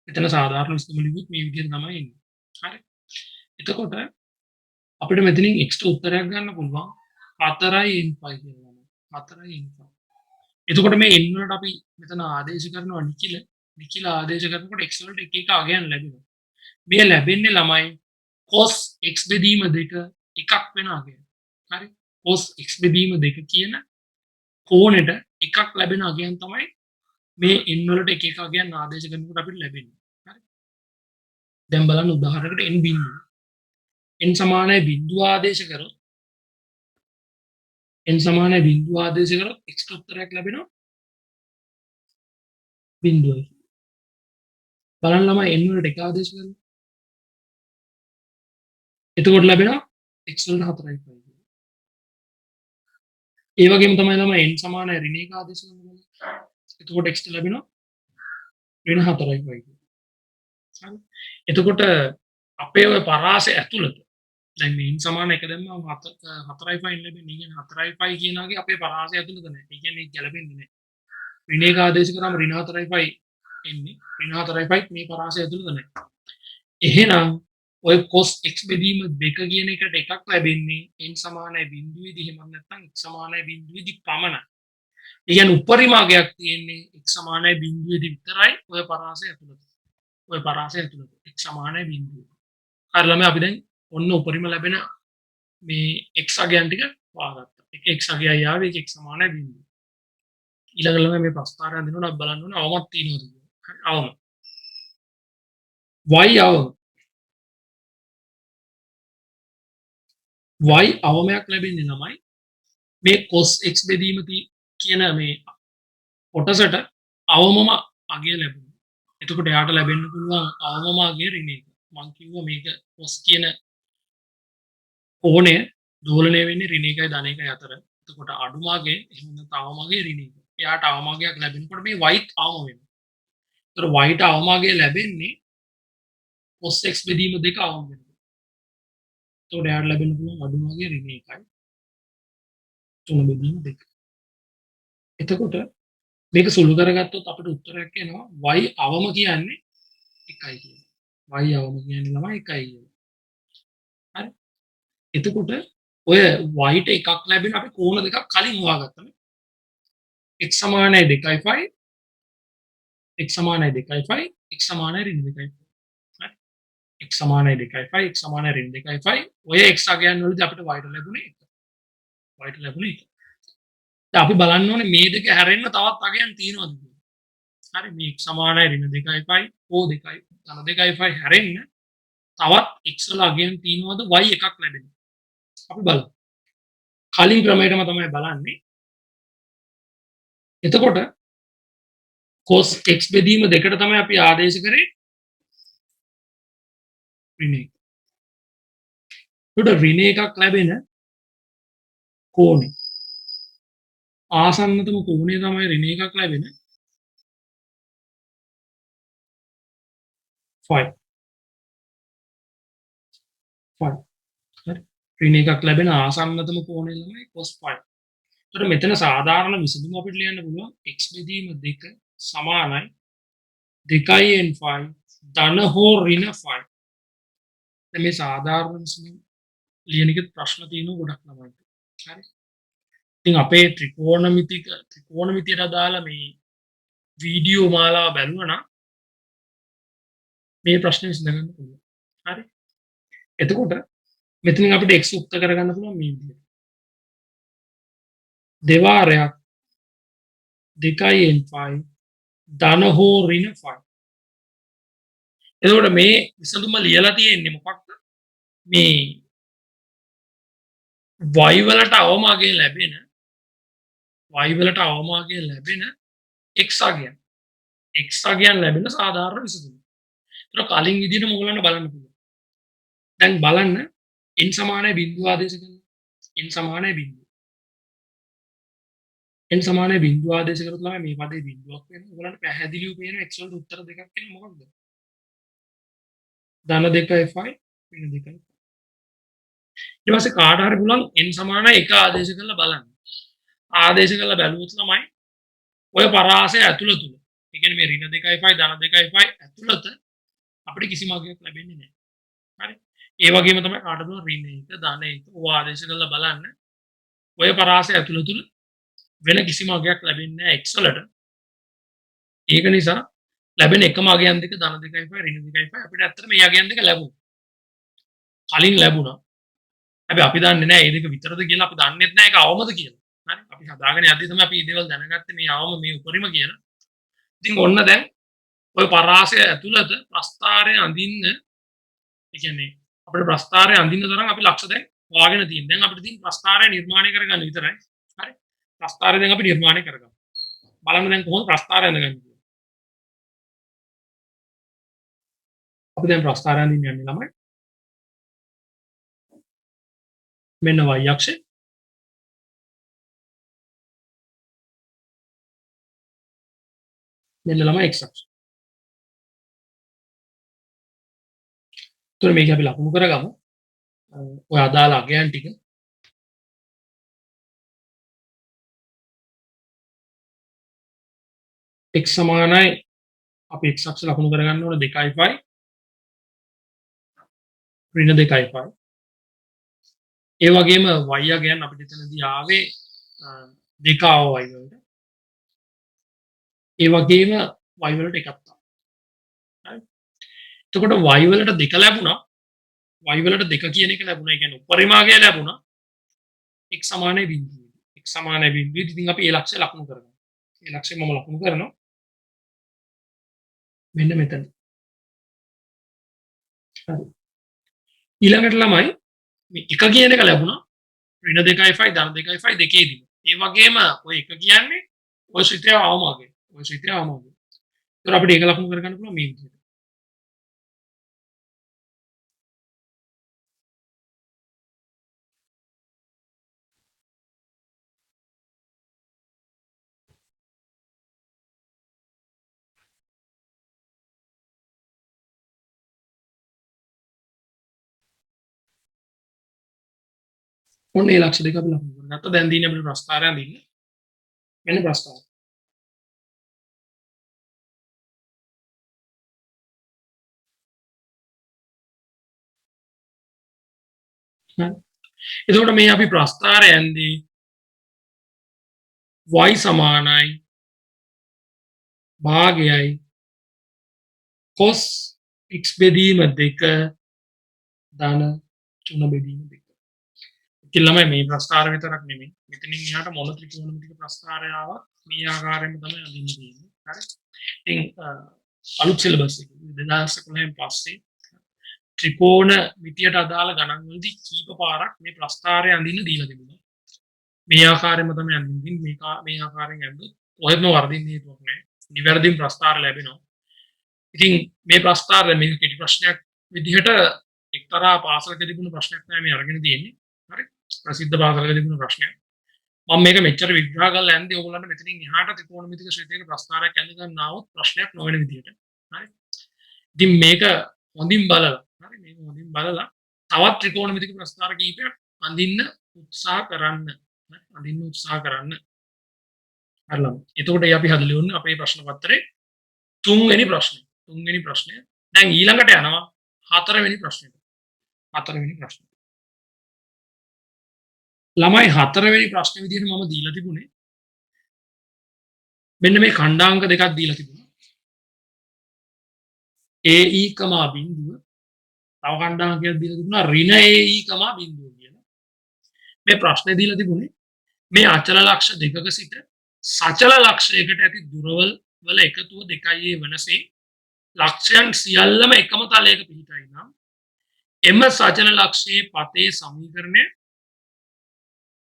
මෙතන සාධාරණ විසඳුම ලිව්වොත් මේ විදිහට තමයි එන්නේ. හරි. එතකොට අපිට මෙතනින් x ට උත්තරයක් ගන්න පුළුවන් 4n5 කියලා. 4n5. එතකොට මේ n වලට අපි මෙතන ආදේශ කරනවා නිකිල ආදේශ කරනකොට x වලට එක එක අගයන් ලැබෙනවා. මේ ලැබෙන්නේ ළමයි cos x බෙදීම 2 එකක් වෙන අගය. හරි. cos x බෙදීම 2 කියන කෝණෙට එකක් ලැබෙන අගයන් තමයි මේ n වලට එක එක අගයන් ආදේශ කරනකොට අපිට ලැබෙන්නේ. හරි. දැන් බලන්න උදාහරණයකට n බිඳුව. n සමානයි බිඳුව ආදේශ කරොත් x ට උත්තරයක් ලැබෙනවා බිඳුවයි. බලන්න ළමයි n වලට එක ආදේශ කරනවා. එතකොට ලැබෙනවා x වලට 4යි 5. ඒ වගේම තමයි ළමයි n සමානයි ඍණ 1 ආදේශ කරනවා. එතකොට x ට ලැබෙනවා ඍණ 4යි 5. හරි. එතකොට අපේ ඔය පරාසය ඇතුළත දැන් මේ n සමාන 1 දැම්මම 4යි 5 ලැබෙන්නේ. කියන්නේ 4යි 5 කියනාගේ අපේ පරාසය ඇතුළත නැහැ. ඒ කියන්නේ ඒක ගැලපෙන්නේ නැහැ. ඍණ 1 ආදේශ කරාම ඍණ 4යි 5 එන්නේ. ඍණ 4යි 5 මේ පරාසය ඇතුළත නැහැ. එහෙනම් ඔය cos x බෙදීම 2 කියන එකට එකක් ලැබෙන්නේ n සමානයි බිඳුවේදී එහෙම නැත්නම් x සමානයි බිඳුවේදී පමණයි. ඒ කියන්නේ උපරිම අගයක් තියෙන්නේ x සමානයි බිඳුවේදී විතරයි ඔය පරාසය ඇතුළත. x සමානයි බිඳුව. හරි ළමයි අපි දැන් ඔන්න උපරිම ලැබෙන මේ x අගයන් ටික හොයාගත්තා. එක x අගයයි ආවේ ඒක x සමානයි බිඳුව. ඊළඟ ළමයි මේ ප්‍රස්තාරය අඳිනකොට අපි බලන්න ඕනේ අවමත් තියෙනවද කියලා. හරි අවම. y අවම y අවමයක් ලැබෙන්නේ ළමයි මේ cos x බෙදීම කියන මේ කොටසට අවමම අගය ලැබෙනවා. එතකොට එයාට ලැබෙන්න පුළුවන් අවමම අගය ඍණ 1. මම කිව්වා මේක cos කියන කෝණය දෝලණය වෙන්නේ ඍණ 1යි ධන 1යි අතර. එතකොට අඩුම අගය එහෙම නැත්නම් අවම අගය ඍණ 1. එයාට අවම අගයක් ලැබෙනකොට මේ y අවම වෙනවා. ඒතර y ට අවම අගය ලැබෙන්නේ cos x බෙදීම 2 අවම වෙනවා. එතකොට එයාට ලැබෙන්න පුළුවන් අඩුම අගය ඍණ 1යි 3 බෙදීම 2. එතකොට මේක සුළු කරගත්තොත් අපිට උත්තරයක් එනවා y අවම කියන්නේ 1යි කියලා. y අවම කියන්නේ ළමයි 1යි කියලා. හරි. එතකොට ඔය y ට එකක් ලැබෙන අපි කෝණ දෙකක් කලින් හොයාගත්තා. x සමානයි 2.5 x සමානයි 2.5 x සමානයි ඍණ 2.5. හරි. x සමානයි 2.5 x සමානයි ඍණ 2.5 ඔය x අගයන් වලදී අපිට y ට ලැබුණේ 1. y ට ලැබුණේ 1. දැන් අපි බලන්න ඕනේ මේ දෙක හැරෙන්න තවත් අගයන් තියෙනවද කියලා. හරි මේ x සමානයි ඍණ 2.5 o 2 ධන 2.5 හැරෙන්න තවත් x වල අගයන් තියෙනවද y එකක් ලැබෙන්න. අපි බලමු. කලින් ක්‍රමයටම තමයි බලන්නේ. එතකොට cos x බෙදීම දෙකට තමයි අපි ආදේශ කරේ ඍණ 1. ඒකට ඍණ එකක් ලැබෙන කෝණය ආසන්නතම කෝණය තමයි ඍණ එකක් ලැබෙන phi. හරි. ඍණ එකක් ලැබෙන ආසන්නතම කෝණය තමයි cos phi. ඒතර මෙතන සාධාරණ විසඳුම අපිට ලියන්න පුළුවන් x බෙදීම 2 සමානයි 2n phi ධන හෝ ඍණ phi. දැන් මේ සාධාරණ විසඳුම ලියන එකේ ප්‍රශ්න තියෙනවා ගොඩක් ළමයින්ට. හරි. ඉතින් අපේ ත්‍රිකෝණමිතියට අදාළ මේ වීඩියෝ මාලාව බැලුවා නම් මේ ප්‍රශ්නේ විසඳගන්න පුළුවන්. හරි. එතකොට මෙතනින් අපිට x උක්ත කරගන්න පුළුවන් මේ විදිහට. දෙවාරයක් 2n phi ධන හෝ ඍණ phi. එතකොට මේ විසඳුම ලියලා තියෙන්නේ මොකක්ද? මේ y වලට අවමාගය ලැබෙන x අගයන් ලැබෙන සාධාරණ විසඳුම. ඒතර කලින් විදිහට මොගලන්ට බලන්න පුළුවන්. දැන් බලන්න n සමානයි බිඳුව ආදේශ කරනවා. n සමානයි බිඳුව. n සමානයි බිඳුව ආදේශ කරොත් ළමයි මේ පදේ බිඳුවක් වෙනවා. ඔයගලන්ට පැහැදිලිව පේන x වලට උත්තර දෙකක් එන්නේ මොකක්ද? ධන 2යි ෆයි ඍණ 2යි. ඊට පස්සේ කාට හරි පුළුවන් n සමානයි 1 ආදේශ කරලා බලන්න. ආදේශ කරලා බැලුවොත් ළමයි ඔය පරාසය ඇතුළත තුල. ඒ කියන්නේ මේ ඍණ 2යි ෆයි ධන 2යි ෆයි ඇතුළත අපිට කිසිම අගයක් ලැබෙන්නේ නැහැ. හරි. ඒ වගේම තමයි කාට පුළුවන් ඍණ 1 ධන 1 ඔය ආදේශ කරලා බලන්න. ඔය පරාසය ඇතුළත තුල වෙන කිසිම අගයක් ලැබෙන්නේ නැහැ x වලට. ඒක නිසා ලැබෙන එකම අගයන් දෙක ධන 2යි ෆයි ඍණ 2යි ෆයි අපිට ඇත්තට මේ අගයන් දෙක ලැබුණා. කලින් ලැබුණා. හැබැයි අපි දන්නේ නැහැ මේ දෙක විතරද කියලා අපි දන්නේත් නැහැ ඒක අවමද කියලා. හරි. අපි හදාගෙන යද්දි තමයි අපි මේ දේවල් දැනගත්තේ මේ අවම මේ උපරිම කියලා. ඉතින් ඔන්න දැන් ඔය පරාසය ඇතුළත ප්‍රස්ථාරය අඳින්න ඒ කියන්නේ අපේ ප්‍රස්ථාරය අඳින්න තරම් අපි ලක්ෂ දැන් වාගෙන තියෙන. දැන් අපිට තියෙන ප්‍රස්ථාරය නිර්මාණය කරගන්න විතරයි. හරි. ප්‍රස්ථාරය දැන් අපි නිර්මාණය කරගමු. බලන්න දැන් කොහොමද ප්‍රස්ථාරය අඳගන්නේ කියලා. අපි දැන් ප්‍රස්ථාරය අඳින්න යන්නේ ළමයි. මෙන්න y අක්ෂය. මෙන්න ළමයි x අක්ෂය. එතකොට මේක අපි ලකුණු කරගමු. ඔය අදාළ අගයන් ටික x සමානයි අපි x අක්ෂ ලකුණු කරගන්න ඕන 2යි ෆයි ඍණ 2යි ෆයි. ඒ වගේම y අගයන් අපිට එතනදී ආවේ 2 ආව y වලට. ඒ වගේම y වලට එකක් තමයි. හරි. එතකොට y වලට 2 ලැබුණා. y වලට 2 කියන එක ලැබුණා. ඒ කියන්නේ උපරිමාගය ලැබුණා. x සමානයි බිඳුව. x සමානයි බිඳුව. ඉතින් අපි ඒ ලක්ෂය ලකුණු කරනවා. ඒ ලක්ෂය මම ලකුණු කරනවා. මෙන්න මෙතන. හරි. ඊළඟට ළමයි මේ 1 කියන එක ලැබුණා. ඍණ 2යි ෆයි ධන 2යි ෆයි දෙකේදීම. ඒ වගේම ඔය 1 කියන්නේ ඔය සූත්‍රය අවමාගය. ඔය සූත්‍රය අවමාගය. ඒතර අපිට ඒක ලකුණු කරගන්න පුළුවන් මේ විදිහට. ඔන්න ඒ ලක්ෂ දෙක අපි ලකුණු කරගත්තා. දැන් දින්නේ අපිට ප්‍රස්ථාරය අඳින්න. මෙන්න ප්‍රස්තාරය. හරි. එතකොට මේ අපි ප්‍රස්ථාරයන්දී y සමානයි භාගයයි cos x බෙදීම 2 ධන 3 බෙදීම 2. ඉතින් ළමයි මේ ප්‍රස්ථාර විතරක් නෙමෙයි. මෙතනින් එහාට මොන ත්‍රිකෝණමිතික ප්‍රස්ථාරය ආවත් මේ ආකාරයෙන්ම තමයි අඳින්න තියෙන්නේ. හරි. ඉතින් අලුත් සිලබස් එක 2019 පස්සේ ත්‍රිකෝණ මිතියට අදාළ ගණන් වලදී කීප පාරක් මේ ප්‍රස්ථාරය අඳින්න දීලා තිබුණා. මේ ආකාරයෙන්ම තමයි අඳින්නේ. මේ ආකාරයෙන් අඳුත් කොහෙත්ම වර්ධින්න හේතුවක් නැහැ. නිවැරදිම ප්‍රස්ථාර ලැබෙනවා. ඉතින් මේ ප්‍රස්ථාරය මේ කෙටි ප්‍රශ්නයක් විදිහට එක්තරා පාසලක තිබුණු ප්‍රශ්නයක් තමයි මේ අරගෙන තියෙන්නේ. හරි. ප්‍රසිද්ධ පාසලක තිබුණු ප්‍රශ්නයක්. මම මේක මෙච්චර විග්‍රහ කරලා යන්නේ ඕගොල්ලන්ට මෙතනින් එහාට ත්‍රිකෝණමිතික ශ්‍රේණියක ප්‍රස්ථාරයක් ඇඳ ගන්න આવොත් ප්‍රශ්නයක් නොවන විදිහට. හරි. ඉතින් මේක හොඳින් බලලා හරි මේක හොඳින් බලලා තවත් ත්‍රිකෝණමිතික ප්‍රස්ථාර කීපයක් අඳින්න උත්සාහ කරන්න. අඳින්න උත්සාහ කරන්න. හරිලම. එතකොට අපි හදලා ඉන්නේ අපේ ප්‍රශ්න පත්‍රයේ තුන්වෙනි ප්‍රශ්නේ. තුන්වෙනි ප්‍රශ්නය. දැන් ඊළඟට යනවා හතරවෙනි ප්‍රශ්නෙට. හතරවෙනි ප්‍රශ්නේ. ළමයි හතරවෙනි ප්‍රශ්නේ විදිහට මම දීලා තිබුණේ මෙන්න මේ ඛණ්ඩාංක දෙකක් දීලා තිබුණා. AE, බිඳුව. තව ඛණ්ඩාංකයක් දීලා තිබුණා ඍණ AE, බිඳුව කියලා. මේ ප්‍රශ්නේ දීලා තිබුණේ මේ අචල ලක්ෂ දෙකක සිට සචල ලක්ෂයකට ඇති දුරවල් වල එකතුව 2a වනසේ ලක්ෂයන් සියල්ලම එකම තලයක පිහිටයි නම් එම සචල ලක්ෂයේ පතේ සමීකරණය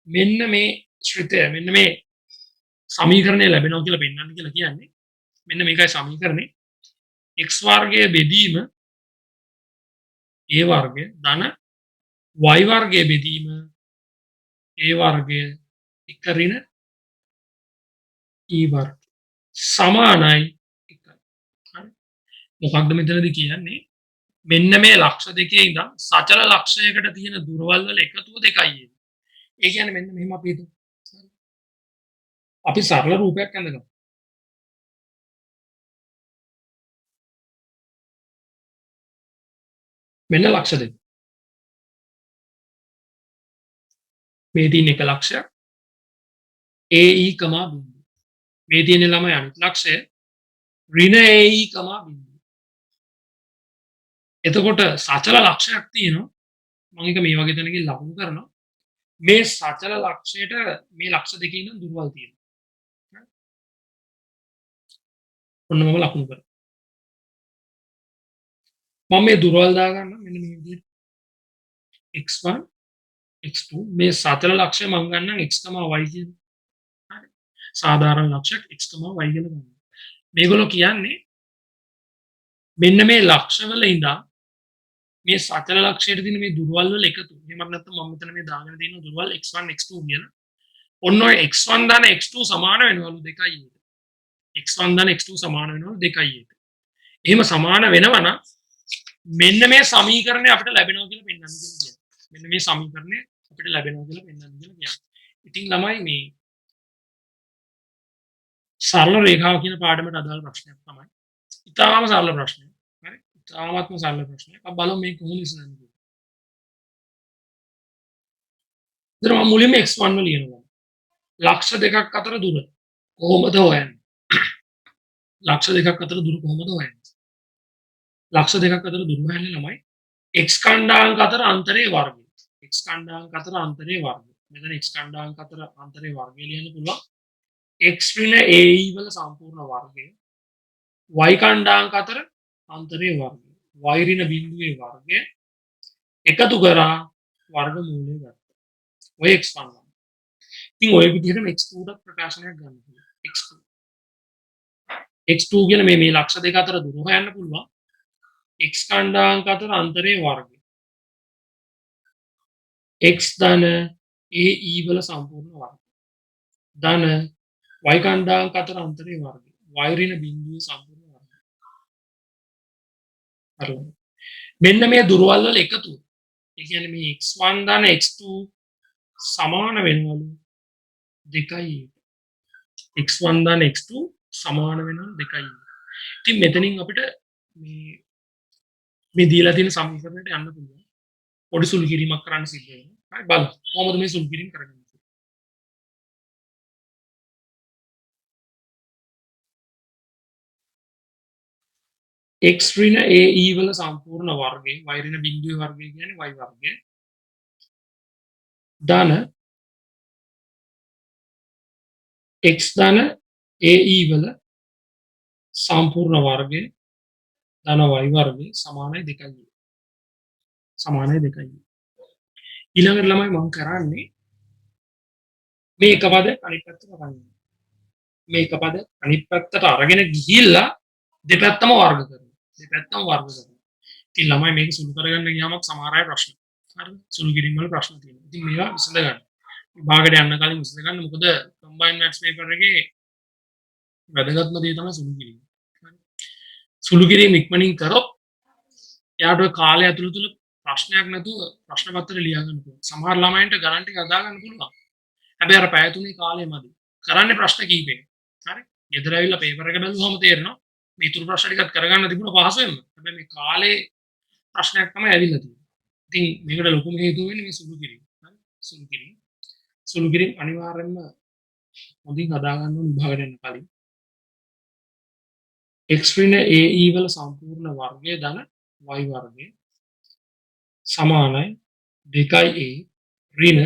මෙන්න මේ ශ්‍රිතය මෙන්න මේ සමීකරණය ලැබෙනවා කියලා පෙන්වන්න කියලා කියන්නේ. මෙන්න මේකයි සමීකරණය. x වර්ගය බෙදීම a වර්ගය ධන y වර්ගය බෙදීම a වර්ගය එක ඍණ e වර්ග සමානයි 1යි. හරි. මොකක්ද මෙතනදී කියන්නේ? මෙන්න මේ ලක්ෂ දෙකේ ඉඳන් සචල ලක්ෂයකට තියෙන දුරවල් වල එකතුව 2යි. ඒ කියන්නේ මෙන්න මෙහෙම අපි හිතමු. අපි සරල රූපයක් අඳගමු. මෙන්න ලක්ෂ දෙක. මේ තියෙන එක ලක්ෂයක් AE, බිඳුව. මේ තියෙන ළමයි අනිත් ලක්ෂය ඍණ AE, බිඳුව. එතකොට සචල ලක්ෂයක් තියෙනවා. මම එක මේ වගේ තැනකින් ලකුණු කරනවා. මේ සචල ලක්ෂයට මේ ලක්ෂ දෙකේ ඉඳන් දුරවල් තියෙනවා. ඔන්න මම ලකුණු කරා. මම මේ දුරවල් දාගන්න මෙන්න මේ විදිහට x1 x2 මේ සතර ලක්ෂය මම ගන්නම් x, y කියන. හරි. සාධාරණ ලක්ෂයක් x, y කියලා ගන්නවා. මේගොල්ලෝ කියන්නේ මෙන්න මේ ලක්ෂවල ඉඳන් මේ සතර ලක්ෂයට තියෙන මේ දුරවල් වල එකතු. එහෙමත් නැත්නම් මම මෙතන මේ දාගෙන තියෙන දුරවල් x1 x2 කියලා. ඔන්න ඔය x1 දාන x2 සමාන වෙනවලු 2යි. x1 දාන x2 සමාන වෙනවලු 2යි. එහෙම සමාන වෙනවා නම් මෙන්න මේ සමීකරණය අපිට ලැබෙනවා කියලා පෙන්වන්න කියලා කියනවා. මෙන්න මේ සමීකරණය අපිට ලැබෙනවා කියලා පෙන්වන්න කියලා කියනවා. ඉතින් ළමයි මේ සරල රේඛාව කියන පාඩමට අදාළ ප්‍රශ්නයක් තමයි. ඉතාලම සරල ප්‍රශ්නයක්. හරි. ඉතාමත්ම සරල ප්‍රශ්නයක්. අපි බලමු මේ කොහොමද විසඳන්නේ කියලා. ඉතින් මම මුලින්ම x1 වල ලියනවා. ලක්ෂ දෙකක් අතර දුර කොහොමද හොයන්නේ? ලක්ෂ දෙකක් අතර දුර කොහොමද හොයන්නේ? ලක්ෂ දෙකක් අතර දුර හොයන්නේ ළමයි x ඛණ්ඩාංක අතර අන්තරයේ වර්ගය. x ඛණ්ඩාංක අතර අන්තරයේ වර්ගය. මෙතන x ඛණ්ඩාංක අතර අන්තරයේ වර්ගය ලියන්න පුළුවන්. x ඍණ AE වල සම්පූර්ණ වර්ගය. y ඛණ්ඩාංක අතර අන්තරයේ වර්ගය. y ඍණ බිඳුවේ වර්ගය එකතු කරා වර්ගමූලය ගත්තා. ඔය x1. ඉතින් ඔය විදිහටම x2 ට ප්‍රකාශනයක් ගන්න පුළුවන්. x2. x2 කියන මේ ලක්ෂ දෙක අතර දුර හොයන්න පුළුවන්. x ඛණ්ඩාංක අතර අන්තරයේ වර්ගය. x ධන AE වල සම්පූර්ණ වර්ගය. ධන y ඛණ්ඩාංක අතර අන්තරයේ වර්ගය. y ඍණ බිඳුවේ සම්පූර්ණ වර්ගය. හරි. මෙන්න මේ දුරවල් වල එකතුව. ඒ කියන්නේ මේ x1 ධන x2 සමාන වෙනවලු 2යි. x1 දාන x2 සමාන වෙනවා 2යි. ඉතින් මෙතනින් අපිට මේ දීලා තියෙන සමීකරණයට යන්න පුළුවන්. පොඩි සුළු කිරීමක් කරන්න සිද්ධ වෙනවා. හරි බලමු. කොහොමද මේ සුළු කිරීම කරගන්නේ? x ඍණ ae වල සම්පූර්ණ වර්ගය y ඍණ බිංදුවේ වර්ගය කියන්නේ y වර්ගය ධන x ධන ae වල සම්පූර්ණ වර්ගය ධන y වර්ගය සමානයි 2යි. සමානයි 2යි. ඊළඟට ළමයි මම කරන්නේ මේ එක පද අනිත් පැත්තට ගන්න. මේ එක පද අනිත් පැත්තට අරගෙන ගිහිල්ලා දෙපැත්තම වර්ග කරනවා. දෙපැත්තම වර්ග කරනවා. ඉතින් ළමයි මේක සුළු කරගන්න ගියාම සමහර අය ප්‍රශ්න. හරිද? සුළු කිරීම වල ප්‍රශ්න තියෙනවා. ඉතින් මේවා විසඳ ගන්න. විභාගයට යන්න කලින් විසඳ ගන්න. මොකද කම්බයින්ඩ් මැත්ස් පේපර් එකේ වැදගත්ම දේ තමයි සුළු කිරීම. සුළු කිරීම ඉක්මනින් කරොත් එයාට ඔය කාලය ඇතුළත ප්‍රශ්නයක් නැතුව ප්‍රශ්න පත්‍රය ලියා ගන්න පුළුවන්. සමහර ළමයින්ට ගණන් ටික හදා ගන්න පුළුවන්. හැබැයි අර පැය තුනේ කාලය මදි. කරන්නේ ප්‍රශ්න කීපෙක. හරි? ගෙදර ඇවිල්ලා පේපර් එක බැලුවම තේරෙනවා මේ ඉතුරු ප්‍රශ්න ටිකත් කරගන්න තිබුණ පහසුවෙන්ම. හැබැයි මේ කාලේ ප්‍රශ්නයක් තමයි ඇවිල්ලා තියෙන්නේ. ඉතින් මේකට ලොකුම හේතුව වෙන්නේ මේ සුළු කිරීම. හරි? සුළු කිරීම. සුළු කිරීම අනිවාර්යයෙන්ම හොඳින් හදා ගන්න ඕන විභාගයට යන්න කලින්. x ඍණ ae වල සම්පූර්ණ වර්ගය ධන y වර්ගය සමානයි 2a ඍණ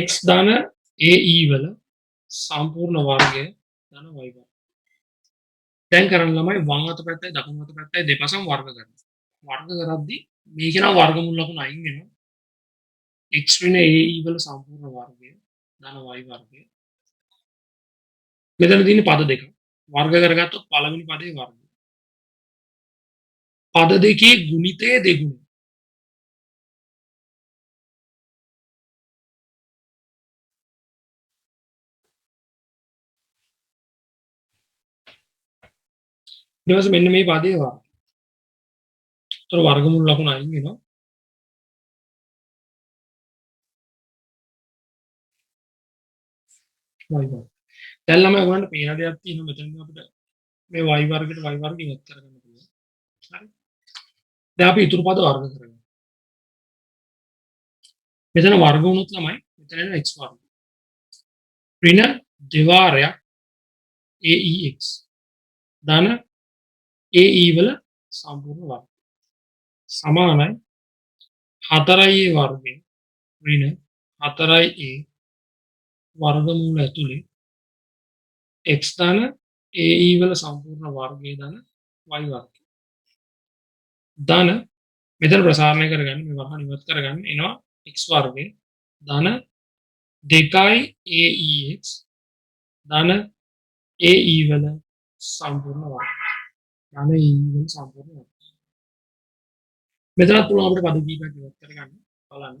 x ධන ae වල සම්පූර්ණ වර්ගය ධන y වර්ගය. දැන් කරන්න ළමයි වම් අත පැත්තයි දකුණු අත පැත්තයි දෙපසම වර්ග කරනවා. වර්ග කරද්දී මේක නම් වර්ගමූල ලකුණු අයින් වෙනවා. x ඍණ ae වල සම්පූර්ණ වර්ගය ධන y වර්ගය. මෙතන තියෙන පද දෙක. වර්ග කරගත්තොත් පළවෙනි පදේ වර්ගය. පද දෙකේ ගුණිතය දෙගුණය. ඊට පස්සේ මෙන්න මේ පදේ වර්ගය. ඒතර වර්ගමූල ලකුණු අයින් වෙනවා. y වර්ගය. දැන් ළමයි ඔයගොල්ලන්ට පේන දෙයක් තියෙනවා මෙතන අපිට මේ y වර්ගයට y වර්ගය ඉවත් කරගන්න පුළුවන්. හරි. දැන් අපි ඉතුරු පද වර්ග කරගමු. මෙතන වර්ග වුණොත් ළමයි මෙතන එන x වර්ගය. ඍණ දෙවාරයක් aex ධන ae වල සම්පූර්ණ වර්ගය සමානයි 4a වර්ගය ඍණ 4a වර්ගමූල ඇතුලේ x ධන ae වල සම්පූර්ණ වර්ගය ධන y වර්ගය ධන මෙතන ප්‍රසාරණය කරගන්න මේ වහන ඉවත් කරගන්න එනවා x වර්ගය ධන 2aex ධන ae වල සම්පූර්ණ වර්ගය ධන ae වල සම්පූර්ණ වර්ගය මෙතනත් පුළුවන් අපිට පද කීපයක් ඉවත් කරගන්න බලන්න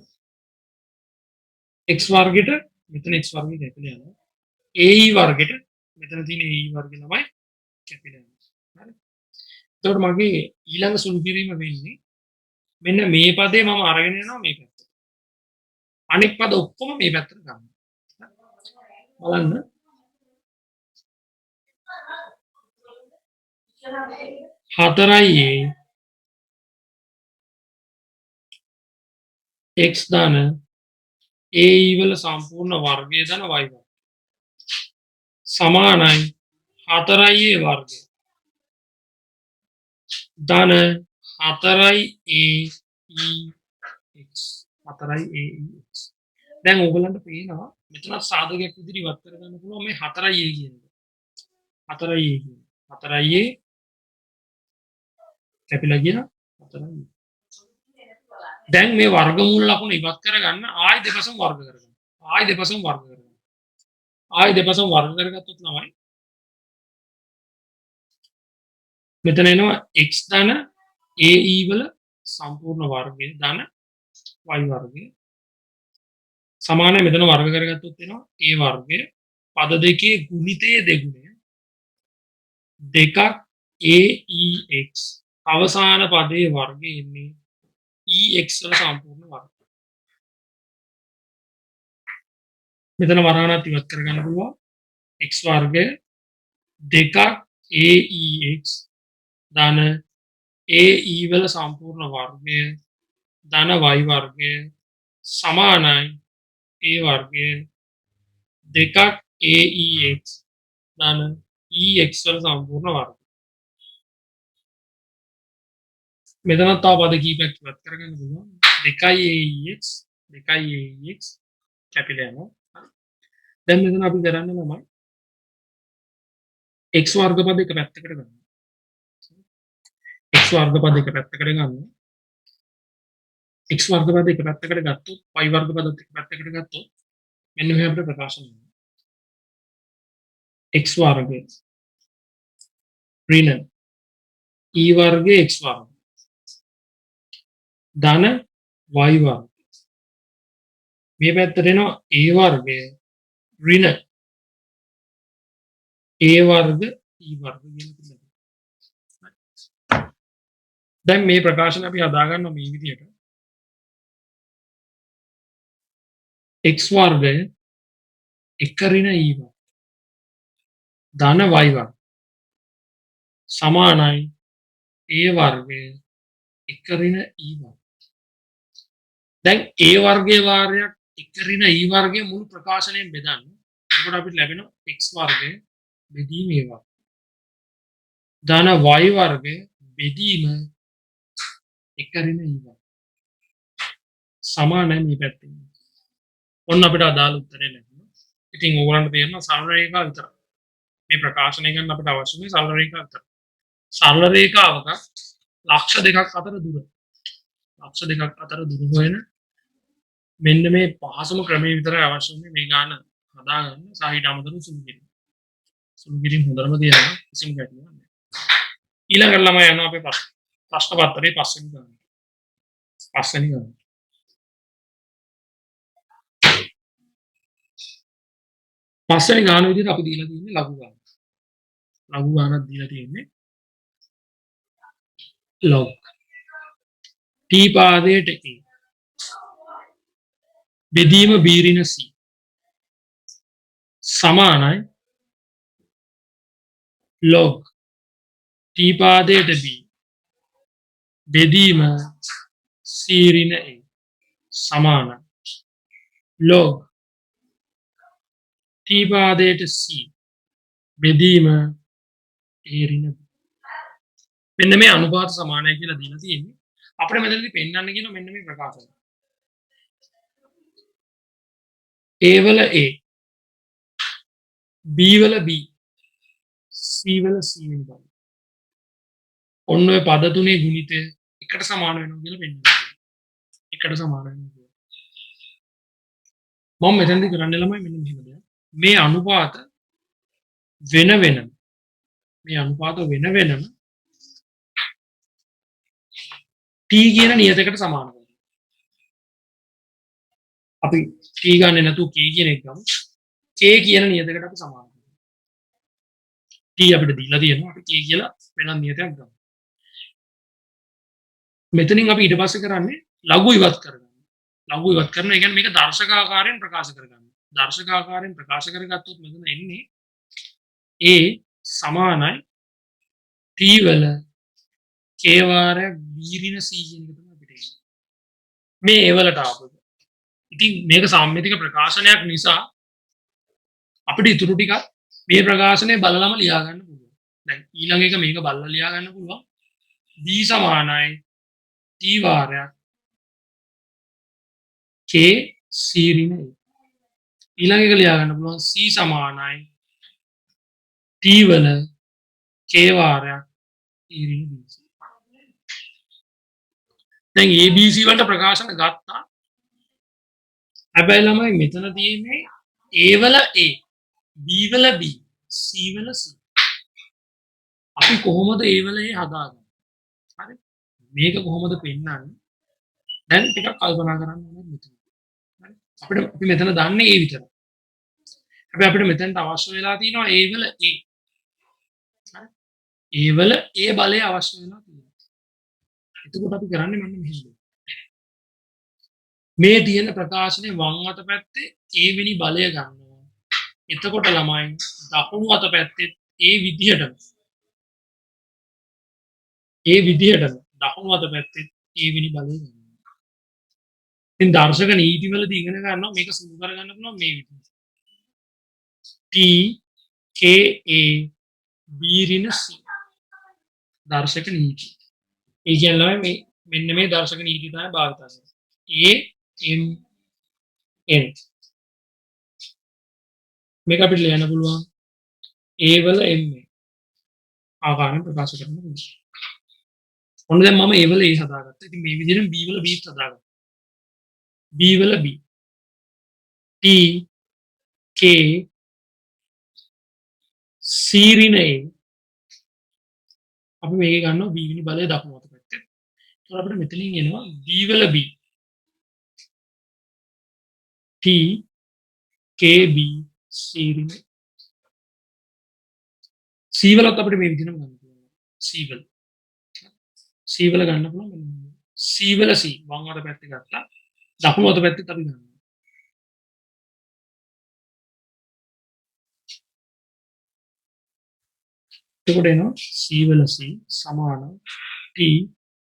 x වර්ගයට මෙතන x වර්ගය කැපිලා යනවා ae වර්ගයට මෙතන තියෙන ae වර්ගය තමයි කැපිලා යනවා හරි එතකොට මගේ ඊළඟ සුළු කිරීම වෙන්නේ මෙන්න මේ පදේ මම අරගෙන යනවා මේ පැත්තට අනෙක් පද ඔක්කොම මේ පැත්තට ගන්න බලන්න 4a x ධන ae වල සම්පූර්ණ වර්ගය ධන y වර්ගය සමානයි 4a වර්ගය ධන 4aex 4aex දැන් ඕගලන්ට පේනවා මෙතන සාධකයක් විදිහට ඉවත් කරගන්න පුළුවන් මේ 4a කියන එක 4a කියන 4a කැපිලා ගියා 4a දැන් මේ වර්ගමූල ලකුණ ඉවත් කරගන්න ආයි දෙපසම වර්ග කරගන්න ආයි දෙපසම වර්ග කරගන්න ආයි දෙපසම වර්ග කරගත්තොත් තමයි මෙතන එනවා x ධන ae වල සම්පූර්ණ වර්ගය ධන y වර්ගය සමානයි මෙතන වර්ග කරගත්තොත් එනවා a වර්ගය පද දෙකේ ගුණිතයේ දෙගුණය දෙකක් aex අවසාන පදයේ වර්ගය එන්නේ ex වල සම්පූර්ණ වර්ගය මෙතන වරහණක් ඉවත් කරගන්න පුළුවන්. x වර්ගය 2ක් aex ධන ae වල සම්පූර්ණ වර්ගය ධන y වර්ගය සමානයි a වර්ගය 2ක් aex ධන ex වල සම්පූර්ණ වර්ගය. මෙතන තව පද කීපයක් ඉවත් කරගන්න පුළුවන්. 2aex 2aex කැපිලා යනවා. දැන් මෙතන අපි කරන්නේ තමයි x වර්ග පද එක පැත්තකට ගන්න. x වර්ග පද එක පැත්තකට ගන්න. x වර්ග පද එක පැත්තකට ගත්තොත් y වර්ග පදත් එක පැත්තකට ගත්තොත් මෙන්න මෙහෙම අපිට ප්‍රකාශ වෙනවා. x වර්ගය ඍණ e වර්ගය x වර්ග ධන y වර්ග මේ පැත්තට එනවා a වර්ගය ඍණ a වර්ග e වර්ග කියන එක. දැන් මේ ප්‍රකාශන අපි හදාගන්නවා මේ විදිහට. x වර්ගය 1 ඍණ e වර්ග ධන y වර්ග සමානයි a වර්ගය 1 ඍණ e වර්ග. දැන් a වර්ගයේ වාරයක් 1 ඍණ e වර්ගයේ මුළු ප්‍රකාශනයෙන් බෙදන්න. එතකොට අපිට ලැබෙනවා x වර්ගය බෙදීම a වර්ග ධන y වර්ගය බෙදීම 1 ඍණ e වර්ග සමානයි මේ පැත්තෙන්. ඔන්න අපිට අදාළ උත්තරේ ලැබුණා. ඉතින් ඕගොල්ලන්ට තේරෙනවා සරල රේඛාව විතරයි. මේ ප්‍රකාශනය කරන්න අපිට අවශ්‍ය මේ සරල රේඛාව විතරයි. සරල රේඛාවක ලක්ෂ දෙකක් අතර දුර. ලක්ෂ දෙකක් අතර දුර හොයන මෙන්න මේ පහසුම ක්‍රමයේ විතරයි අවශ්‍ය මේ ගාන හදාගන්න. සාහිත්‍ය අමතර සුළු කිරීම. සුළු කිරීම හොඳටම තියෙනවා. කිසිම ගැටලුවක් නැහැ. ඊළඟට ළමයි යනවා අපේ ප්‍රශ්න පත්‍රයේ පස්වෙනි ගාන. පස්වෙනි ගාන. පස්වෙනි ගාන විදිහට අපි දීලා තියෙන්නේ ලඝු ගාන. ලඝු ගානක් දීලා තියෙන්නේ log t පාදයට a බෙදීම b ඍණ c සමානයි log t පාදයට b බෙදීම c ඍණ a සමානයි log t පාදයට c බෙදීම a ඍණ b. මෙන්න මේ අනුපාත සමානයි කියලා දීලා තියෙන්නේ. අපිට මෙතනදී පෙන්වන්න කියන මෙන්න මේ ප්‍රකාශය. a වල a b වල b c වල c වෙනවා. ඔන්න ඔය පද තුනේ ගුණිතය එකට සමාන වෙනවා කියලා පෙන්වනවා. එකට සමාන වෙනවා. මම මෙතනදී කරන්න ළමයි මෙන්න මෙහෙම දෙයක්. මේ අනුපාත වෙන වෙනම මේ අනුපාත වෙන වෙනම t කියන නියතයකට සමාන වෙනවා. අපි t ගන්නෙ නැතුව k කියන එක ගමු. k කියන නියතයකට අපි සමාන වෙනවා. t අපිට දීලා තියෙනවා. අපි k කියලා වෙනම නියතයක් ගමු. මෙතනින් අපි ඊට පස්සේ කරන්නේ ලඝු ඉවත් කරගන්න. ලඝු ඉවත් කරන ඒ කියන්නේ මේක දර්ශක ආකාරයෙන් ප්‍රකාශ කරගන්න. දර්ශක ආකාරයෙන් ප්‍රකාශ කරගත්තොත් මෙතන එන්නේ a සමානයි t වල k වාරයක් b ඍණ c කියන එක තමයි අපිට එන්නේ. මේ a වලට ආපු. ඉතින් මේක සම්මිතික ප්‍රකාශනයක් නිසා අපිට ඉතුරු ටික මේ ප්‍රකාශනය බලලම ලියා ගන්න පුළුවන්. දැන් ඊළඟ එක මේක බලලා ලියා ගන්න පුළුවන්. b සමානයි t වාරයක් k c ඍණ a. ඊළඟ එක ලියා ගන්න පුළුවන් c සමානයි t වල k වාරයක් e ඍණ b. දැන් ABC වලට ප්‍රකාශන ගත්තා. හැබැයි ළමයි මෙතන තියෙන්නේ A වල A, B වල B, C වල C. අපි කොහොමද A වල A හදාගන්නේ? හරි. මේක කොහොමද පෙන්නන්නේ? දැන් ටිකක් කල්පනා කරන්න ඕනේ මෙතන. හරි. අපි මෙතන දන්නේ A විතරයි. හැබැයි අපිට මෙතනට අවශ්‍ය වෙලා තියෙනවා A වල A. හරි. A වල A බලය අවශ්‍ය වෙනවා තියෙනවා. එතකොට අපි කරන්නේ මෙන්න මෙහෙම. මේ තියෙන ප්‍රකාශනයේ වම් අත පැත්තේ ඒ වෙනි බලය ගන්නවා. එතකොට ළමයි දකුණු අත පැත්තේ ඒ විදිහටම දකුණු අත පැත්තේ ඒ වෙනි බලය ගන්නවා. ඉතින් දර්ශක නීතිවලදී ඉගෙන ගන්නවා මේක සුළු කරගන්න පුළුවන් මේ විදිහට. P K A B ඍණ C දර්ශක නීති. ඒ කියන්නේ මේ මෙන්න මේ දර්ශක නීති තමයි භාවිත කරන්නේ. A M N මේක අපිට ලියන්න පුළුවන් A වල M ආකාරයෙන් ප්‍රකාශ කරන්න පුළුවන්. ඔන්න දැන් මම A වල A හදාගත්තා. ඉතින් මේ විදිහෙන් B වල B හදාගත්තා. B වල B T K C ඍණ A අපි මේක ගන්නවා B වෙනි බලය දකුණු අත පැත්තේ. ඒතකොට අපිට මෙතනින් එනවා B වල B T K B C ඍණ C වලත් අපිට මේ විදිහටම ගන්න පුළුවන්. C වල ගන්න පුළුවන්. C වල C වම් අත පැත්තේ ගත්තා. දකුණු අත පැත්තේ අපි ගන්නවා. එතකොට එනවා C වල C සමාන T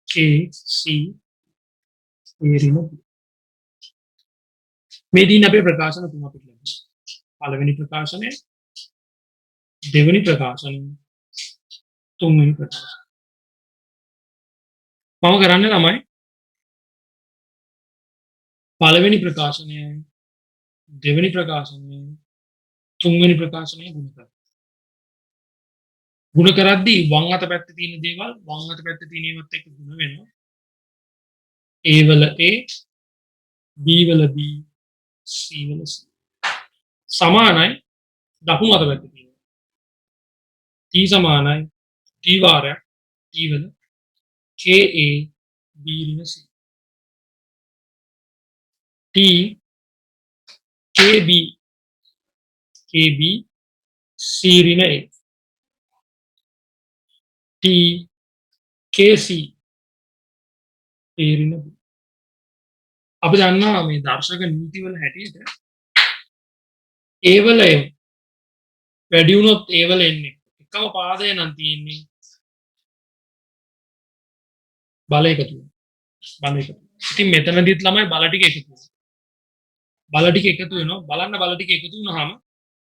K C ඍණ මේ දින අපේ ප්‍රකාශන තුන අපිට ලැබෙනවා. පළවෙනි ප්‍රකාශනය, දෙවෙනි ප්‍රකාශනය, තුන්වෙනි ප්‍රකාශනය. මම කරන්නේ තමයි පළවෙනි ප්‍රකාශනය, දෙවෙනි ප්‍රකාශනය, තුන්වෙනි ප්‍රකාශනය ගුණ කරනවා. ගුණ කරද්දී වම් අත පැත්තේ තියෙන දේවල් වම් අත පැත්තේ තියෙන ඒවත් එක්ක ගුණ වෙනවා. A වල A, B වල B, C වල C. සමානයි දකුණු අත පැත්තේ තියෙන. T සමානයි T වාරයක් T වල KA B ඍණ C. T KB KB C ඍණ A. T KC A ඍණ B. අපි දන්නවා මේ දර්ශක නීති වල හැටියට A වල M වැඩි වුණොත් A වල N එකම පාදය නම් තියෙන්නේ බල එකතු වෙනවා. ඉතින් මෙතනදිත් ළමයි බල ටික එකතු වෙනවා. බල ටික එකතු වෙනවා. බලන්න බල ටික එකතු වුණාම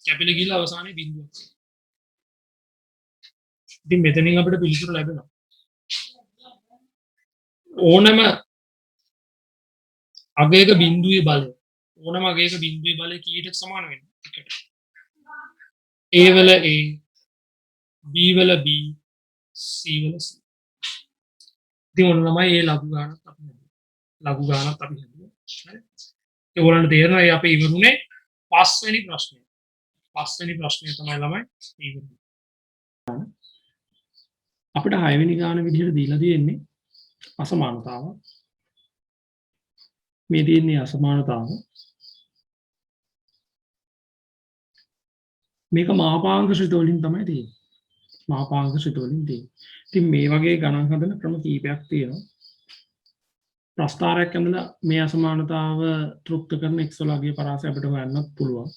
කැපිලා ගිහලා අවසානයේ බිඳුවක්. ඉතින් මෙතනින් අපිට පිළිතුර ලැබෙනවා. ඕනම අගයක බිඳුවේ බලය කීයට සමාන වෙන්නේ? 1ට. A වල A, B වල B, C වල C. ඉතින් ඔන්න ළමයි ඒ ලඝු ගානක් අපි හදුවා. හරි. ඒ ඕලන්ට තේරෙනවා අපි ඉවරුනේ පස්වෙනි ප්‍රශ්නය. පස්වෙනි ප්‍රශ්නය තමයි ළමයි ඉවරුනේ. අපිට 6 වෙනි ගාන විදිහට දීලා තියෙන්නේ අසමානතාව. මේ තියෙන්නේ අසමානතාව. මේක මාපාංක ශ්‍රිත වලින් තමයි තියෙන්නේ. මාපාංක ශ්‍රිත වලින් තියෙන්නේ. ඉතින් මේ වගේ ගණන් හදන ක්‍රම කීපයක් තියෙනවා. ප්‍රස්ථාරයක් ඇඳලා මේ අසමානතාව තෘප්ත කරන x වල අගය පරාසය අපිට හොයන්නත් පුළුවන්.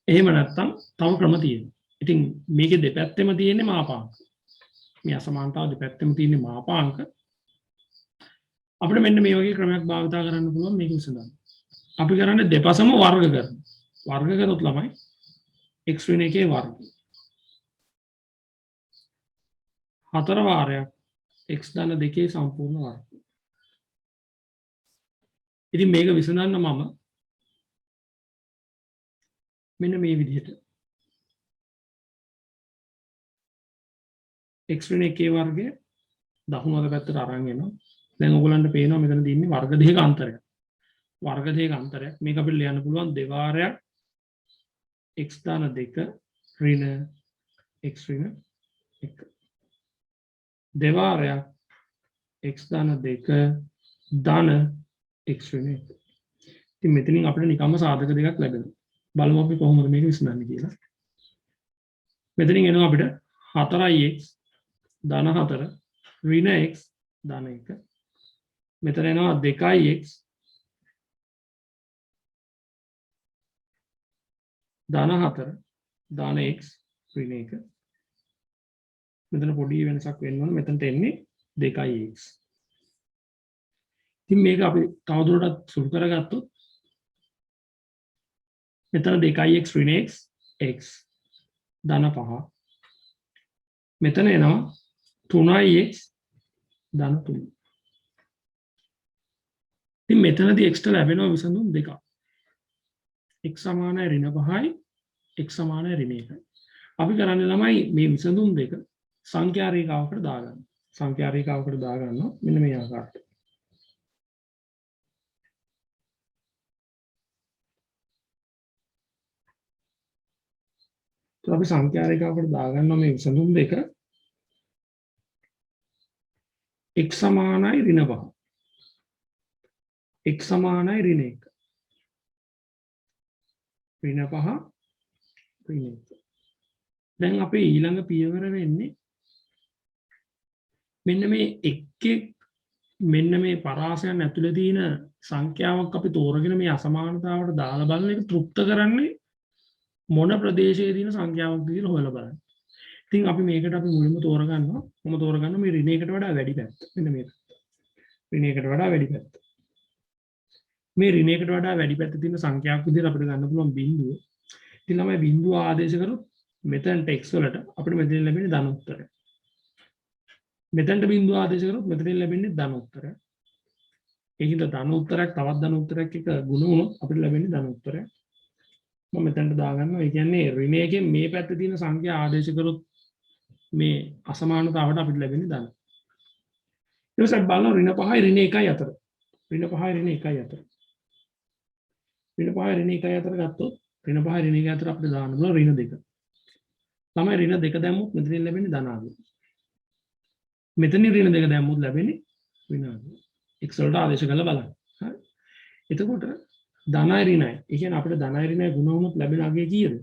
එහෙම නැත්නම් තව ක්‍රම තියෙනවා. ඉතින් මේකේ දෙපැත්තෙම තියෙන්නේ මාපාංක. මේ අසමානතාව දෙපැත්තෙම තියෙන්නේ මාපාංක. අපිට මෙන්න මේ වගේ ක්‍රමයක් භාවිත කරන්න පුළුවන් මේක විසඳන්න. අපි කරන්නේ දෙපසම වර්ග කරනවා. වර්ග කරොත් ළමයි x ඍණ 1 වර්ගය. 4 වාරයක් x ධන 2 සම්පූර්ණ වර්ගය. ඉතින් මේක විසඳන්න මම මෙන්න මේ විදිහට x ඍණ 1 වර්ගය දකුණු අත පැත්තට අරන් එනවා. දැන් ඔයගලන්ට පේනවා මෙතන තියෙන්නේ වර්ග දෙකක අන්තරයක්. වර්ග දෙකක අන්තරයක්. මේක අපිට ලියන්න පුළුවන් දෙවාරයක් x ධන 2 ඍණ x ඍණ 1. දෙවාරයක් x ධන 2 ධන x ඍණ 1. ඉතින් මෙතනින් අපිට නිකම්ම සාධක දෙකක් ලැබෙනවා. බලමු අපි කොහොමද මේක විසඳන්නේ කියලා. මෙතනින් එනවා අපිට 4x ධන 4 ඍණ x ධන 1. මෙතන එනවා 2x ධන 4 ධන x ඍණ 1 මෙතන පොඩි වෙනසක් වෙන්න ඕන මෙතනට එන්නේ 2x ඉතින් මේක අපි තවදුරටත් සුළු කරගත්තොත් මෙතන 2x ඍණ x x ධන 5 මෙතන එනවා 3x ධන 3 ඉතින් මෙතනදී x ට ලැබෙනවා විසඳුම් දෙකක් x සමානයි ඍණ 5යි x සමානයි ඍණ 1යි අපි කරන්නේ ළමයි මේ විසඳුම් දෙක සංඛ්‍යා රේඛාවකට දාගන්න සංඛ්‍යා රේඛාවකට දාගන්නවා මෙන්න මේ ආකාරයට අපි සංඛ්‍යා රේඛාවකට දාගන්නවා මේ විසඳුම් දෙක x සමානයි ඍණ 5 x සමානයි ඍණ 1 ඍණ 5 ඍණ 1 දැන් අපේ ඊළඟ පියවර වෙන්නේ මෙන්න මේ එක්කේ මෙන්න මේ පරාසයන් ඇතුලේ තියෙන සංඛ්‍යාවක් අපි තෝරගෙන මේ අසමානතාවට දාලා බලන එක තෘප්ත කරන්නේ මොන ප්‍රදේශයේ තියෙන සංඛ්‍යාවක්ද කියලා හොයලා බලන්න. ඉතින් අපි මේකට අපි මුලින්ම තෝරගන්නවා. මම තෝරගන්නවා මේ ඍණ 1කට වඩා වැඩි පැත්ත. මෙන්න මේක. ඍණ 1කට වඩා වැඩි පැත්ත. මේ ඍණ 1කට වඩා වැඩි පැත්ත තියෙන සංඛ්‍යාවක් විදිහට අපිට ගන්න පුළුවන් බිඳුව. ඉතින් ළමයි බිඳුව ආදේශ කරොත් මෙතනට x වලට අපිට මෙතන ලැබෙන්නේ ධන උත්තරය. මෙතනට බිඳුව ආදේශ කරොත් මෙතන ලැබෙන්නේ ධන උත්තරය. ඒකින්ද ධන උත්තරයක් තවත් ධන උත්තරයක් එක ගුණ වුණොත් අපිට ලැබෙන්නේ ධන උත්තරය. මම මෙතනට දාගන්නවා. ඒ කියන්නේ ඍණ එකෙන් මේ පැත්තේ තියෙන සංඛ්‍යා ආදේශ කරොත් මේ අසමානතාවට අපිට ලැබෙන්නේ ධන. ඊට පස්සේ බලනවා ඍණ 5යි ඍණ 1යි අතර. ඍණ 5යි ඍණ 1යි අතර. ඍණ 5යි ඍණ 1යි අතර ගත්තොත් ඍණ 5යි ඍණ 1යි අතර අපිට දාන්න පුළුවන් ඍණ 2. තමයි ඍණ 2 දැම්මොත් මෙතනින් ලැබෙන්නේ ධනාංගය. මෙතනින් ඍණ 2 දැම්මොත් ලැබෙන්නේ ඍණාංගය. x වලට ආදේශ කරලා බලන්න. හරි. එතකොට ධනයි ඍණයි. ඒ කියන්නේ අපිට ධනයි ඍණයි ගුණ වුණොත් ලැබෙන අගය කීයද?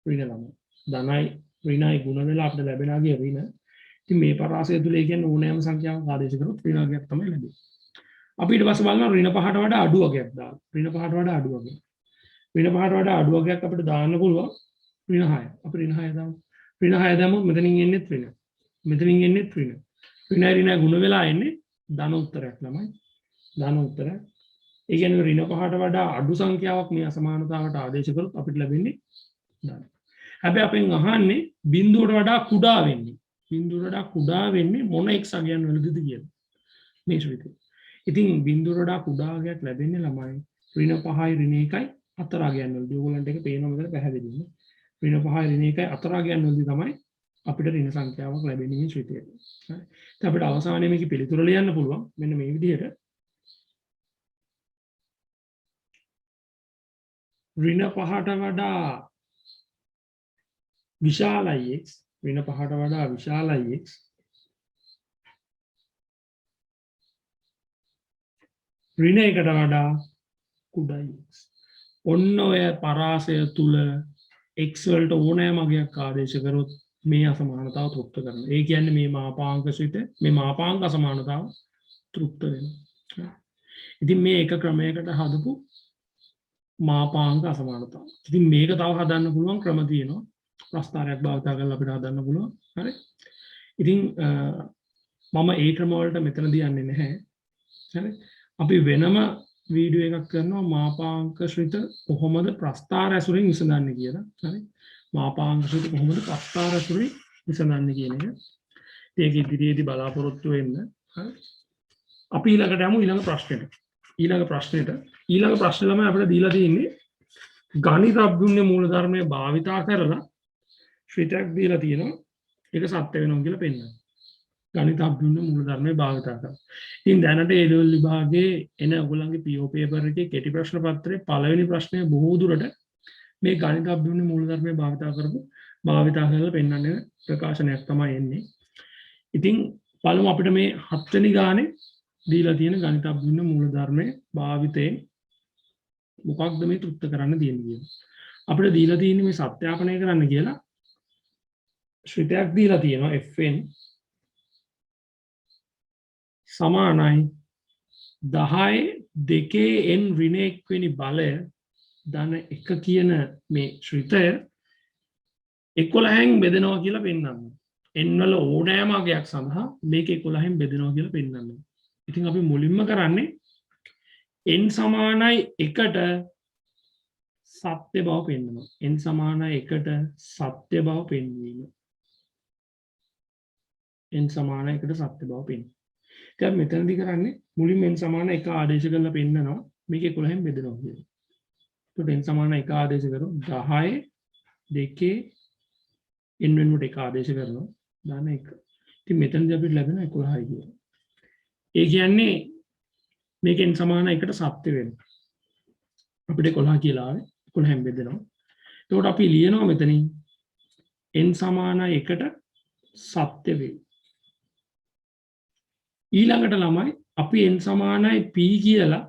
ඍණ ළමයි. ධනයි ඍණයි ගුණ වෙලා අපිට ලැබෙන අගය ඍණ. ඉතින් මේ පරාසය තුල ඒ කියන්නේ ඕනෑම සංඛ්‍යාවක් ආදේශ කරොත් ඍණාංගයක් තමයි ලැබෙන්නේ. අපි ඊට පස්සේ බලනවා ඍණ 5ට වඩා අඩු අගයක් දාන්න. ඍණ 5ට වඩා අඩු අගයක්. ඍණ 5ට වඩා අඩු අගයක් අපිට දාන්න පුළුවන් ඍණ 6. අපි ඍණ 6 දාමු. ඍණ 6 දැම්මොත් මෙතනින් එන්නේ ඍණ. මෙතනින් එන්නේ ඍණ. ඍණයි ඍණයි ගුණ වෙලා එන්නේ ධන උත්තරයක් ළමයි. ධන උත්තරයක්. ඒ කියන්නේ ඍණ 5ට වඩා අඩු සංඛ්‍යාවක් මේ අසමානතාවට ආදේශ කරොත් අපිට ලැබෙන්නේ ධන. හැබැයි අපෙන් අහන්නේ බිඳුවට වඩා කුඩා වෙන්නේ. බිඳුවට වඩා කුඩා වෙන්නේ මොන x අගයන් වලදද කියලා. මේ ශ්‍රිතේ. ඉතින් බිඳුවට වඩා කුඩා අගයක් ලැබෙන්නේ ළමයි ඍණ 5යි ඍණ 1යි අතර අගයන් වලදී. ඕගොල්ලන්ට ඒක පේනවා මෙතන පැහැදිලිවම. ඍණ 5යි ඍණ 1යි අතර අගයන් වලදී තමයි අපිට ඍණ සංඛ්‍යාවක් ලැබෙන්නේ මේ ශ්‍රිතේ. හරි. ඉතින් අපිට අවසානයේ මේක පිළිතුර ලියන්න පුළුවන් මෙන්න මේ විදිහට. ඍණ 5ට වඩා විශාලයි x ඍණ 5ට වඩා විශාලයි x ඍණ 1ට වඩා කුඩායි x. ඔන්න ඔය පරාසය තුල x වලට ඕනෑම අගයක් ආදේශ කරොත් මේ අසමානතාව තෘප්ත කරනවා. ඒ කියන්නේ මේ මාපාංක ශ්‍රිත මේ මාපාංක අසමානතාව තෘප්ත වෙනවා. ඉතින් මේ එක ක්‍රමයකට හදපු මාපාංක අසමානතාව. ඉතින් මේක තව හදන්න පුළුවන් ක්‍රම තියෙනවා. ප්‍රස්ථාරයක් භාවිත කරලා අපිට හදන්න පුළුවන්. හරි. ඉතින් මම ඒ ක්‍රම වලට මෙතනදී යන්නේ නැහැ. හරි. අපි වෙනම වීඩියෝ එකක් කරනවා මාපාංක ශ්‍රිත කොහොමද ප්‍රස්ථාර ඇසුරින් විසඳන්නේ කියලා. හරි. මාපාංක ශ්‍රිත කොහොමද ප්‍රස්ථාර ඇසුරින් විසඳන්නේ කියන එක. ඒක ඉදිරියේදී බලාපොරොත්තු වෙන්න. හරි. අපි ඊළඟට යමු ඊළඟ ප්‍රශ්නෙට. ඊළඟ ප්‍රශ්නේ ළමයි අපිට දීලා තියෙන්නේ ගණිත අභ්‍යුන්නේ මූලධර්මයේ භාවිතා කරලා ශ්‍රිතයක් දීලා තියෙනවා. ඒක සත්‍ය වෙනවා කියලා පෙන්නනවා. ගණිත අභ්‍යුන්නේ මූලධර්මයේ භාවිතා කරලා. ඉතින් දැනට ඒ ලෙවල් විභාගයේ එන ඔයගොල්ලන්ගේ PO පේපර් එකේ කෙටි ප්‍රශ්න පත්‍රයේ පළවෙනි ප්‍රශ්නය බොහෝ දුරට මේ ගණිත අභ්‍යුන්නේ මූලධර්මයේ භාවිතා කරලා පෙන්වන්නේ ප්‍රකාශනයක් තමයි එන්නේ. ඉතින් බලමු අපිට මේ 7 වෙනි ගානේ දීලා තියෙන ගණිත අභ්‍යුන්නේ මූලධර්මයේ භාවිතයෙන් මොකක්ද මේ තෘප්ත කරන්න තියෙන්නේ කියලා. අපිට දීලා තියෙන්නේ මේ සත්‍යාපනය කරන්න කියලා ශ්‍රිතයක් දීලා තියෙනවා fn සමානයි 10 2n ඍණ 1 වෙනි බලය ධන 1 කියන මේ ශ්‍රිතය 11න් බෙදෙනවා කියලා පෙන්වන්න. n වල ඕනෑම අගයක් සඳහා මේක 11න් බෙදෙනවා කියලා පෙන්වන්න. ඉතින් අපි මුලින්ම කරන්නේ n සමානයි 1ට සත්‍ය බව පෙන්වනවා. n සමානයි 1ට සත්‍ය බව පෙන්වීම. n සමානයි 1ට සත්‍ය බව පෙන්වීම. දැන් මෙතනදී කරන්නේ මුලින්ම n සමාන 1 ආදේශ කරලා පෙන්නනවා මේක 11න් බෙදෙනවා කියලා. එතකොට n සමාන 1 ආදේශ කරමු 10 2 n වෙනුවට 1 ආදේශ කරනවා දාන 1. ඉතින් මෙතනදී අපිට ලැබෙන 11යි කියලා. ඒ කියන්නේ මේක n සමාන 1ට සත්‍ය වෙනවා. අපිට 11 කියලා ආවේ 11න් බෙදෙනවා. එතකොට අපි ලියනවා මෙතනින් n සමාන 1ට සත්‍ය වේ. ඊළඟට ළමයි අපි n සමානයි p කියලා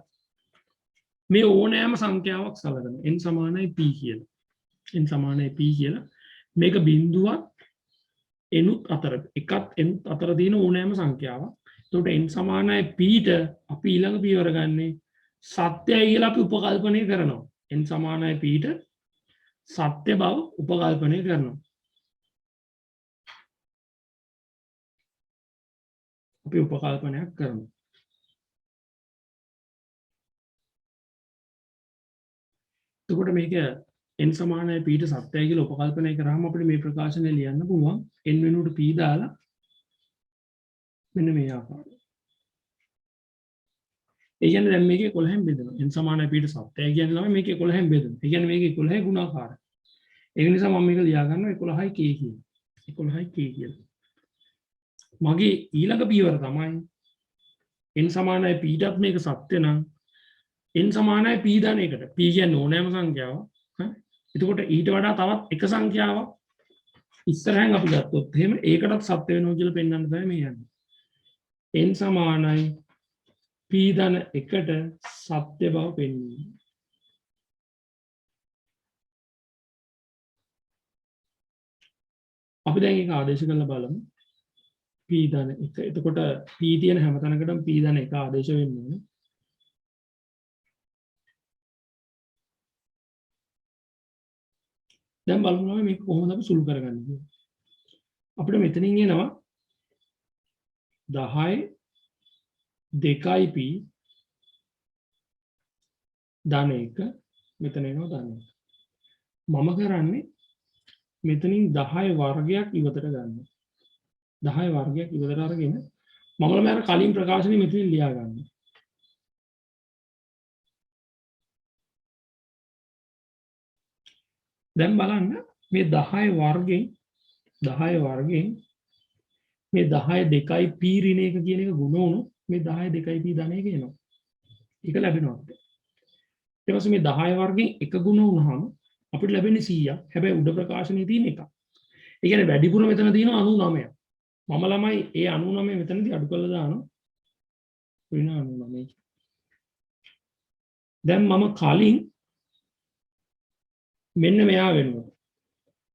මේ ඕනෑම සංඛ්‍යාවක් සලකනවා. n සමානයි p කියලා. n සමානයි p කියලා මේක බිඳුවක් එනුත් අතර එකත් එනුත් අතර තියෙන ඕනෑම සංඛ්‍යාවක්. එතකොට n සමානයි p ට අපි ඊළඟ පියවර ගන්නේ සත්‍යයි කියලා අපි උපකල්පනය කරනවා. n සමානයි p ට සත්‍ය බව උපකල්පනය කරනවා. අපි උපකල්පනයක් කරනවා. එතකොට මේක n සමානයි p ට සත්‍යයි කියලා උපකල්පනය කරාම අපිට මේ ප්‍රකාශනය ලියන්න පුළුවන් n වෙනුවට p දාලා මෙන්න මේ ආකාරයට. ඒ කියන්නේ දැන් මේකේ 11න් බෙදෙනවා. n සමානයි p ට සත්‍යයි කියන්නේ ළමයි මේකේ 11න් බෙදෙනවා. ඒ කියන්නේ මේකේ 11 ගුණාකාරයි. ඒක නිසා මම මේක ලියා ගන්නවා 11යි k කියලා. 11යි k කියලා. මගේ ඊළඟ පියවර තමයි n සමානයි p ටත් මේක සත්‍ය නම් n සමානයි p ධන එකට. p කියන්නේ ඕනෑම සංඛ්‍යාවක්. එතකොට ඊට වඩා තවත් එක සංඛ්‍යාවක් ඉස්සරහෙන් අපි ගත්තොත් එහෙම ඒකටත් සත්‍ය වෙනවා කියලා පෙන්වන්න තමයි මේ යන්නේ. n සමානයි p ධන එකට සත්‍ය බව පෙන්වීම. අපි දැන් ඒක ආදේශ කරලා බලමු. p ධන 1. එතකොට p තියෙන හැම තැනකටම p ධන 1 ආදේශ වෙන්නේ. දැන් බලමු මේක කොහොමද අපි සුළු කරගන්නේ කියලා. අපිට මෙතනින් එනවා 10 2p ධන 1 මෙතන එනවා ධන 1. මම කරන්නේ මෙතනින් 10 වර්ගයක් ඉවතට ගන්නවා. 10 වර්ගයක් ඉවතට අරගෙන මම ළම අර කලින් ප්‍රකාශනෙ මෙතනින් ලියා ගන්නවා. දැන් බලන්න මේ 10 වර්ගෙන් මේ 10 2යි p ඍණ 1 කියන එක ගුණ වුණොත් මේ 10 2යි p ධන 1 එනවා. ඒක ලැබෙනවා අපිට. ඊට පස්සේ මේ 10 වර්ගෙන් එක ගුණ වුණාම අපිට ලැබෙන්නේ 100ක්. හැබැයි උඩ ප්‍රකාශනයේ තියෙන එකක්. ඒ කියන්නේ වැඩිපුර මෙතන තියෙනවා 99ක්. මම ළමයි ඒ 99 මෙතනදී අඩු කරලා දානවා. ඍණ 99. දැන් මම කලින් මෙන්න මෙයා වෙනවා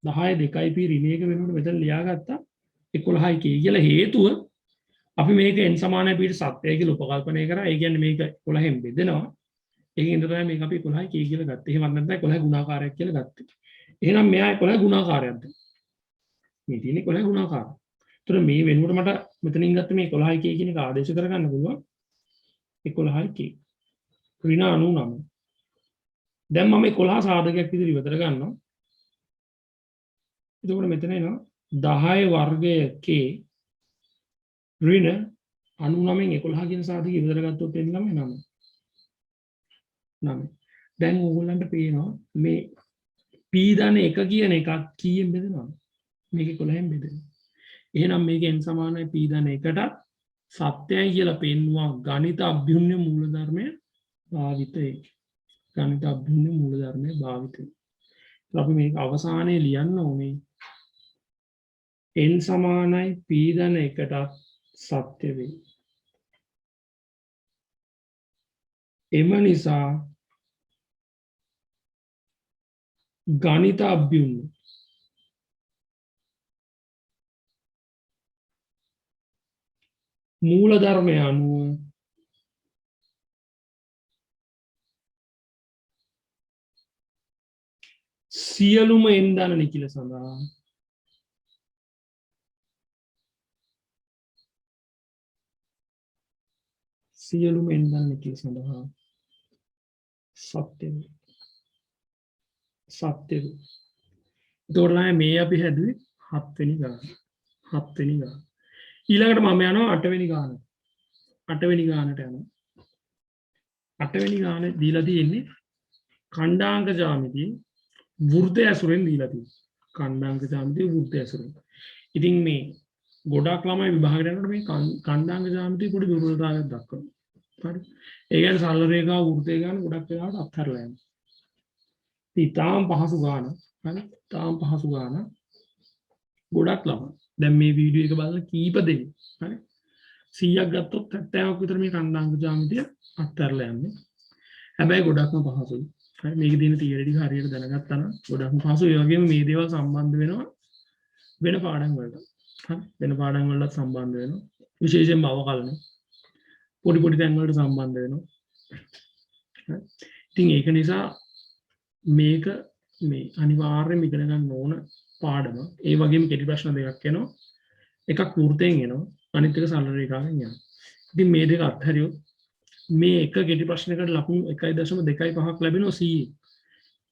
10 2යි p ඍණ 1 වෙනකොට මෙතන ලියාගත්තා 11යි k කියලා. හේතුව අපි මේක n සමානයි p ට සත්‍යයි කියලා උපකල්පනය කරා. ඒ කියන්නේ මේක 11න් බෙදෙනවා. ඒකෙන් ඉඳලා තමයි මේක අපි 11යි k කියලා ගත්තේ. එහෙමත් නැත්නම් 11 ගුණාකාරයක් කියලා ගත්තේ. එහෙනම් මෙයා 11 ගුණාකාරයක්ද? මේ තියෙන්නේ 11 ගුණාකාරය. ඒතර මේ වෙනුවට මට මෙතනින් ගත්ත මේ 11යි k කියන එක ආදේශ කරගන්න පුළුවන් 11යි k ඍණ 99. දැන් මම 11 සාධකයක් විදිහට ඉවතට ගන්නවා. එතකොට මෙතන එනවා 10 වර්ගය k ඍණ 99න් 11 කියන සාධකය ඉවතට ගත්තොත් එන්නේ ළමයි 9. 9. දැන් ඕගොල්ලන්ට පේනවා මේ p ධන 1 කියන එකක් කීයෙන් බෙදෙනවද? මේක 11න් බෙදෙනවා. එහෙනම් මේක n සමානයි p ධන 1ට සත්‍යයි කියලා පෙන්වුවා ගණිත අභ්‍යුන්න මූලධර්මය භාවිතයි. ගණිත අභ්‍යුන්න මූලධර්මය භාවිතයි. අපි මේක අවසානයේ ලියන්න ඕනේ n සමානයි p ධන 1ට සත්‍ය වේ. එම නිසා ගණිත අභ්‍යුන්න මූලධර්මය අනුව සියලුම n දාන නිකිල සඳහා සියලුම n දාන නිකිල සඳහා සත්‍ය එතකොට මේ අපි හැදුවේ 7 වෙනි ගාන. 7 වෙනි ගාන. ඊළඟට මම යනවා 8 වෙනි ගානට. 8 වෙනි ගානට යනවා. 8 වෙනි ගාන දීලා තියෙන්නේ ඛණ්ඩාංක ජ්‍යාමිතිය වෘත්තය ඇසුරෙන් දීලා තියෙනවා. ඛණ්ඩාංක ජ්‍යාමිතිය වෘත්තය ඇසුරෙන්. ඉතින් මේ ගොඩක් ළමයි විභාගයට යනකොට මේ ඛණ්ඩාංක ජ්‍යාමිතිය පොඩි දුර්වලතාවයක් දක්වනවා. හරි. ඒ කියන්නේ සරල රේඛාව වෘත්තය ගන්න ගොඩක් වෙලාවට අත්හැරලා යනවා. ඉතාලම පහසු ගාන. හරි. තාම පහසු ගාන. ගොඩක් ළමයි. දැන් මේ වීඩියෝ එක බලලා කීප දෙනෙක්. හරි. 100ක් ගත්තොත් 70ක් විතර මේ ඛණ්ඩාංක ජ්‍යාමිතිය අත්හැරලා යන්නේ. හැබැයි ගොඩක්ම පහසුයි. හරි. මේකේ තියෙන තියරි ටික හරියට දැනගත්තා නම් ගොඩක්ම පහසුයි. ඒ වගේම මේ දේවල් සම්බන්ධ වෙනවා වෙන පාඩම් වලට. හරි. වෙන පාඩම් වලට සම්බන්ධ වෙනවා. විශේෂයෙන්ම අවකලන. පොඩි පොඩි තැන් වලට සම්බන්ධ වෙනවා. හරි. ඉතින් ඒක නිසා මේක මේ අනිවාර්යයෙන්ම ඉගෙන ගන්න ඕන පාඩම. ඒ වගේම කෙටි ප්‍රශ්න දෙකක් එනවා. එකක් වෘත්තයෙන් එනවා. අනිත් එක සරල රේඛාවෙන් යනවා. ඉතින් මේ දෙක අත්හැරියොත් මේ එක කෙටි ප්‍රශ්නයකට ලකුණු 1.25ක් ලැබෙනවා C.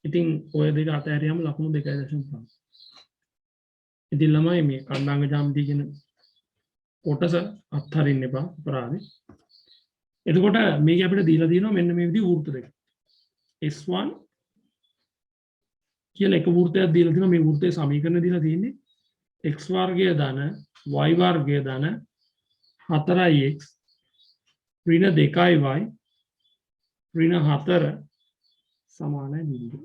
ඉතින් ඔය දෙක අතහැරියම ලකුණු 2.5. ඉතින් ළමයි මේ ඛණ්ඩාංක ජ්‍යාමිතිය කියන කොටස අත්හරින්න එපා අපරාධේ. එතකොට මේක අපිට දීලා තියෙනවා මෙන්න මේ විදිහ වෘත්ත දෙක. S1 කියලා එක වෘත්තයක් දීලා තියෙනවා. මේ වෘත්තයේ සමීකරණ දීලා තියෙන්නේ x වර්ගය ධන y වර්ගය ධන 4x ඍණ 2y ඍණ 4 සමානයි බිඳුව.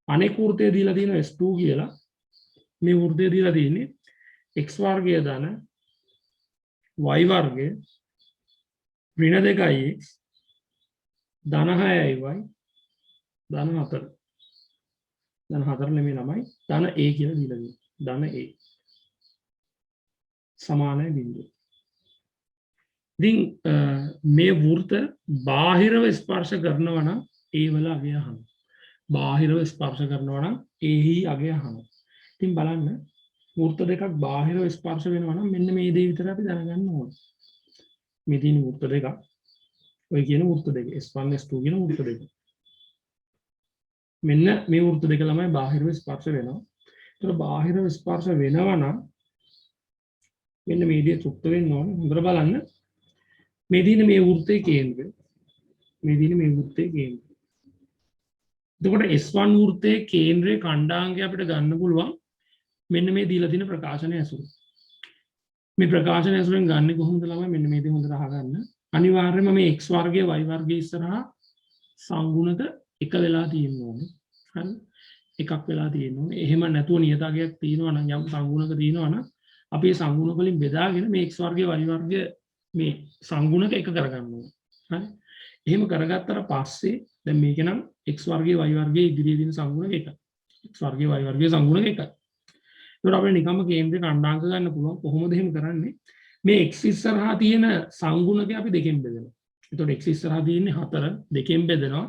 අනෙක් වෘත්තය දීලා තියෙනවා S2 කියලා. මේ වෘත්තය දීලා තියෙන්නේ x වර්ගය ධන y වර්ගය ඍණ 2x ධන 6y ධන 4 ධන 4 නෙමෙයි ළමයි ධන a කියලා දීලා තියෙනවා. ධන a සමානයි බිඳුව. ඉතින් මේ වෘත්ත බාහිරව ස්පර්ශ කරනවා නම් ඒ වල අගය අහනවා. බාහිරව ස්පර්ශ කරනවා නම් ඒහි අගය අහනවා. ඉතින් බලන්න වෘත්ත දෙකක් බාහිරව ස්පර්ශ වෙනවා නම් මෙන්න මේ දේ විතර අපි දැනගන්න ඕනේ. මේ තියෙන වෘත්ත දෙකක්. ඔය කියන වෘත්ත දෙක S1 S2 කියන වෘත්ත දෙක. මෙන්න මේ වෘත්ත දෙක ළමයි බාහිරව ස්පර්ශ වෙනවා. ඒතර බාහිරව ස්පර්ශ වෙනවා නම් මෙන්න මේ දේ තෘප්ත වෙන්න ඕනේ. හොඳට බලන්න. මේ දින මේ වෘත්තයේ කේන්ද්‍රය. මේ දින මේ වෘත්තයේ කේන්ද්‍රය. එතකොට S1 වෘත්තයේ කේන්ද්‍රයේ ඛණ්ඩාංගය අපිට ගන්න පුළුවන් මෙන්න මේ දීලා තියෙන ප්‍රකාශනය ඇසුරු. මේ ප්‍රකාශනය ඇසුරෙන් ගන්න කොහොමද ළමයි මෙන්න මේ දේ හොඳට අහගන්න. අනිවාර්යයෙන්ම මේ x වර්ගය y වර්ගය ඉස්සරහා සංගුණක එක වෙලා තියෙන්න ඕනේ. හරි? එකක් වෙලා තියෙන්න ඕනේ. එහෙම නැතුව නියතාවයක් තියෙනවා නම් යම් සංගුණක තියෙනවා නම් අපි මේ සංගුණක වලින් බෙදාගෙන මේ x වර්ගය y වර්ගය මේ සංගුණක එක කරගන්න ඕනේ. හරි? එහෙම කරගත්තට පස්සේ දැන් මේක නම් x වර්ගය y වර්ගය ඉදිරියේ තියෙන සංගුණක එකයි. x වර්ගය y වර්ගය සංගුණක එකයි. ඒකට අපිට නිකම්ම කේන්ද්‍රේ ඛණ්ඩාංක ගන්න පුළුවන්. කොහොමද එහෙම කරන්නේ? මේ x ඉස්සරහා තියෙන සංගුණකය අපි දෙකෙන් බෙදනවා. එතකොට x ඉස්සරහා තියෙන්නේ 4 දෙකෙන් බෙදනවා.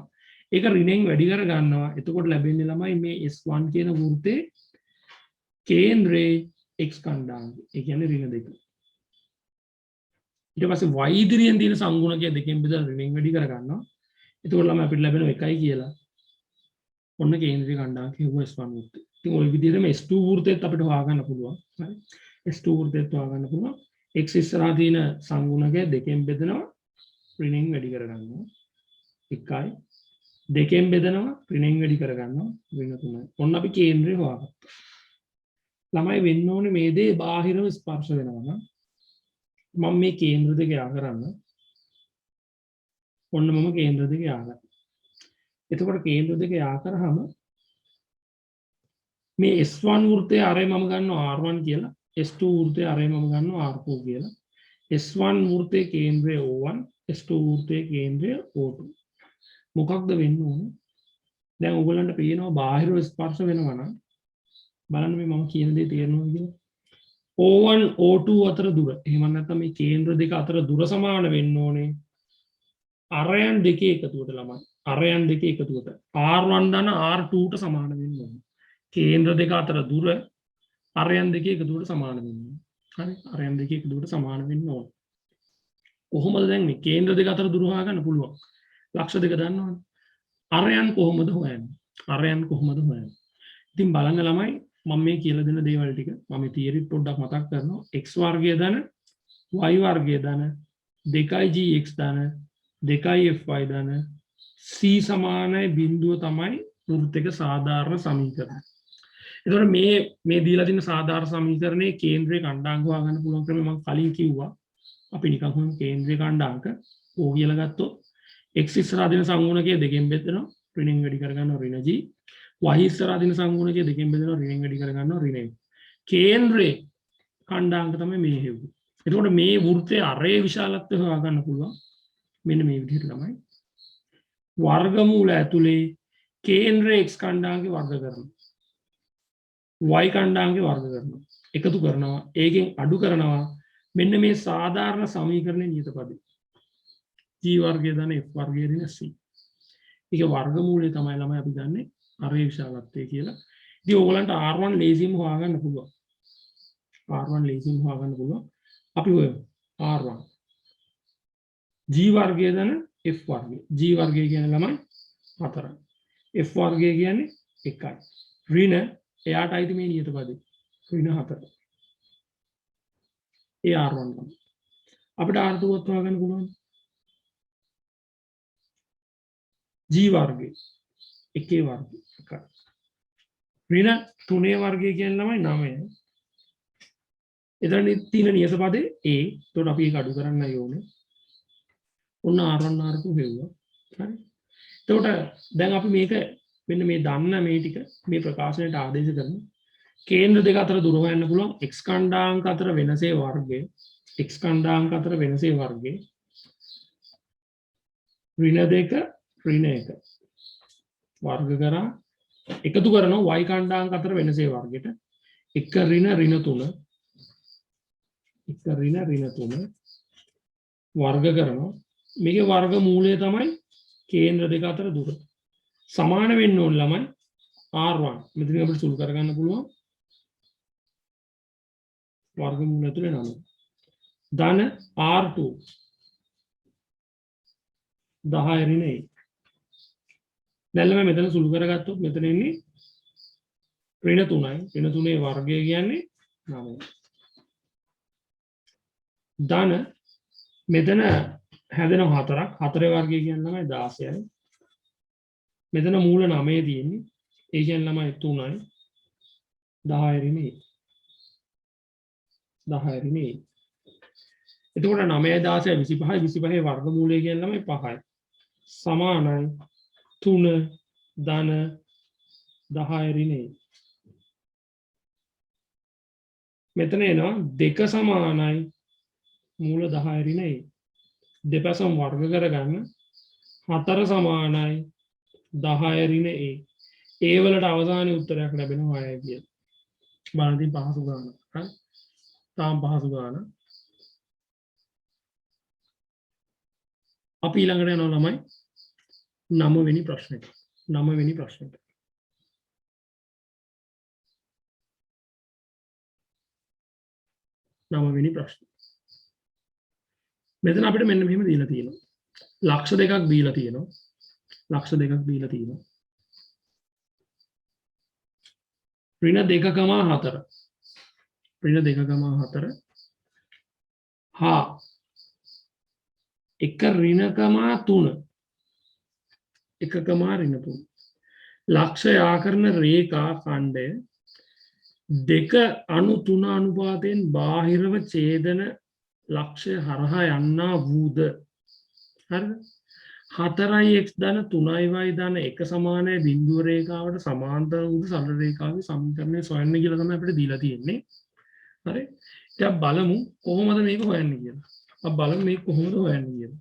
ඒක ඍණෙන් වැඩි කර ගන්නවා. එතකොට ලැබෙන්නේ ළමයි මේ S1 කියන වෘත්තේ කේන්ද්‍රේ x ඛණ්ඩාංගය. ඒ කියන්නේ ඍණ 2. ඊට පස්සේ y ඉදිරියෙන් තියෙන සංගුණකය දෙකෙන් බෙදලා ඍණෙන් වැඩි කර ගන්නවා. එතකොට ළමයි අපිට ලැබෙනවා 1යි කියලා. ඔන්න කේන්ද්‍රී ඛණ්ඩාංගය කියුවා S1 වෘත්තය. ඉතින් ওই විදිහටම S2 වෘත්තයත් අපිට හොයාගන්න පුළුවන්. හරි. S2 වෘත්තයත් හොයාගන්න පුළුවන්. x ඉස්සරහා තියෙන සංගුණකය දෙකෙන් බෙදනවා ඍණෙන් වැඩි කර ගන්නවා. 1යි දෙකෙන් බෙදනවා ඍණෙන් වැඩි කර ගන්නවා ඍණ 3යි. ඔන්න අපි කේන්ද්‍රය හොයාගත්තා. ළමයි වෙන්න ඕනේ මේ දේ බාහිරව ස්පර්ශ වෙනවා නම් මම මේ කේන්ද්‍ර දෙක යා කරන්න. ඔන්න මම කේන්ද්‍ර දෙක යා කරා. එතකොට කේන්ද්‍ර දෙක යා කරාම මේ S1 වෘත්තයේ අරේ මම ගන්නවා R1 කියලා. S2 වෘත්තයේ අරේ මම ගන්නවා R2 කියලා. S1 වෘත්තයේ කේන්ද්‍රය O1, S2 වෘත්තයේ කේන්ද්‍රය O2. මොකක්ද වෙන්න ඕනේ? දැන් ඔයගලන්ට පේනවා බාහිරව ස්පර්ශ වෙනවා නම් බලන්න මේ මම කියන දේ තේරෙනවද කියලා. O1 O2 අතර දුර. එහෙම නැත්නම් මේ කේන්ද්‍ර දෙක අතර දුර සමාන වෙන්න ඕනේ. අරයන් දෙකේ එකතුවට ළමයි. අරයන් දෙකේ එකතුවට R1 ධන R2 ට සමාන වෙන්න ඕනේ. කේන්ද්‍ර දෙක අතර දුර අරයන් දෙකේ එකතුවට සමාන වෙන්න ඕන. හරි අරයන් දෙකේ එකතුවට සමාන වෙන්න ඕන. කොහොමද දැන් මේ කේන්ද්‍ර දෙක අතර දුර හොයාගන්න පුළුවන්? ලක්ෂ දෙක දන්නවනේ. අරයන් කොහොමද හොයන්නේ? අරයන් කොහොමද හොයන්නේ? ඉතින් බලන්න ළමයි මම මේ කියලා දෙන දේවල් ටික මම තියරි පොඩ්ඩක් මතක් කරනවා. x වර්ගය ධන y වර්ගය ධන 2gx ධන 2fy ධන c සමානයි බිඳුව තමයි වෘත්තයක සාධාරණ සමීකරණය. එතකොට මේ දීලා තියෙන සාධාරණ සමීකරණයේ කේන්ද්‍රයේ කණ්ඩාංක හොයාගන්න පුළුවන් ක්‍රමය මම කලින් කිව්වා. අපි නිකන් හොයමු කේන්ද්‍රයේ කණ්ඩාංක O කියලා ගත්තොත් x ඉස්සරහා දෙන සංගුණකයේ දෙකෙන් බෙදෙනවා ඍණෙන් වැඩි කරගන්නවා ඍණ g y ඉස්සරහා දෙන සංගුණකයේ දෙකෙන් බෙදෙනවා ඍණෙන් වැඩි කරගන්නවා ඍණ m. කේන්ද්‍රයේ කණ්ඩාංක තමයි මේ හෙව්වේ. එතකොට මේ වෘත්තයේ අරේ විශාලත්වය හොයාගන්න පුළුවන් මෙන්න මේ විදිහට තමයි වර්ගමූල ඇතුලේ කේන්ද්‍රයේ x කණ්ඩාංකේ වර්ග කරනවා y කණ්ඩාංකේ වර්ග කරනවා එකතු කරනවා ඒකෙන් අඩු කරනවා මෙන්න මේ සාධාරණ සමීකරණයේ නියත පදේ g වර්ගය ධන f වර්ගය ඍණ c. ඒක වර්ගමූලය තමයි ළමයි අපි ගන්නේ අරේ විශාලත්වය කියලා. ඉතින් ඕගලන්ට r1 ලේසියෙන්ම හොයාගන්න පුළුවන්. r1 ලේසියෙන්ම හොයාගන්න පුළුවන්. අපි හොයමු r1 g වර්ගය ධන f වර්ගය. g වර්ගය කියන්නේ ළමයි 4යි. f වර්ගය කියන්නේ 1යි. ඍණ එයාට අයිති මේ නියත පදේ ඍණ 4. ඒ r1 තමයි. අපිට r2 වත් හොයාගන්න පුළුවන්. g වර්ගය 1 වර්ගය 1යි. ඍණ 3 වර්ගය කියන්නේ ළමයි 9යි. එතන තියෙන නියත පදේ a. එතකොට අපි ඒක අඩු කරන්නයි ඕනේ. ඔන්න r1 r2 හෙව්වා. හරි. එතකොට දැන් අපි මේක මෙන්න මේ දන්න මේ ටික මේ ප්‍රකාශනයට ආදේශ කරමු. කේන්ද්‍ර දෙක අතර දුර හොයන්න පුළුවන් x කණ්ඩාංක අතර වෙනසේ වර්ගය x කණ්ඩාංක අතර වෙනසේ වර්ගය ඍණ 2 ඍණ 1 වර්ග කරා එකතු කරනවා y කණ්ඩාංක අතර වෙනසේ වර්ගයට 1 ඍණ ඍණ 3 1 ඍණ ඍණ 3 වර්ග කරනවා මේකේ වර්ග මූලය තමයි කේන්ද්‍ර දෙක අතර දුර සමාන වෙන්න ඕන ළමයි r1 මෙතන අපිට සුළු කරගන්න පුළුවන් වර්ග මූල ඇතුලේ 9 ධන r2 10 ඍණ 1 දැන් ළමයි මෙතන සුළු කරගත්තොත් මෙතන ඉන්නේ ඍණ 3යි ඍණ 3ේ වර්ගය කියන්නේ 9යි ධන මෙතන හැදෙනවා 4ක් 4 වර්ගය කියන්නේ ළමයි 16යි මෙතන මූල 9 තියෙන්නේ ඒ කියන්නේ ළමයි 3යි 10 ඍණ 1 10 ඍණ 1 එතකොට 9 16 25යි 25ේ වර්ගමූලය කියන්නේ ළමයි 5යි සමානයි 3 ධන 10 ඍණ 1 මෙතන එනවා 2 සමානයි මූල 10 ඍණ 1 දෙපැසම වර්ග කරගන්න 4 සමානයි 10 ඍණ 1 ඒ වලට අවසානයේ උත්තරයක් ලැබෙනවා 6යි කියලා. බලන්න ඉතින් පහසු ගාන. හරි. තාම පහසු ගාන. අපි ඊළඟට යනවා ළමයි 9 වෙනි ප්‍රශ්නෙට. 9 වෙනි ප්‍රශ්නෙට. 9 වෙනි ප්‍රශ්නේ. මෙතන අපිට මෙන්න මෙහෙම දීලා තියෙනවා. ලක්ෂ දෙකක් දීලා තියෙනවා. ලක්ෂ දෙකක් දීලා තියෙනවා. ඍණ 2,4 ඍණ 2,4 හා 1 ඍණ 3 1 ඍණ 3 ලක්ෂ ආකරණ රේඛා ඛණ්ඩය 2:3 අනුපාතයෙන් බාහිරව ඡේදන ලක්ෂය හරහා යන්නා වූද හරිද 4x ධන 3y ධන 1 සමානයි බිඳුව රේඛාවට සමාන්තර වූ සරල රේඛාවේ සමීකරණය සොයන්න කියලා තමයි අපිට දීලා තියෙන්නේ. හරි. දැන් බලමු කොහොමද මේක හොයන්නේ කියලා. අපි බලමු මේක කොහොමද හොයන්නේ කියලා.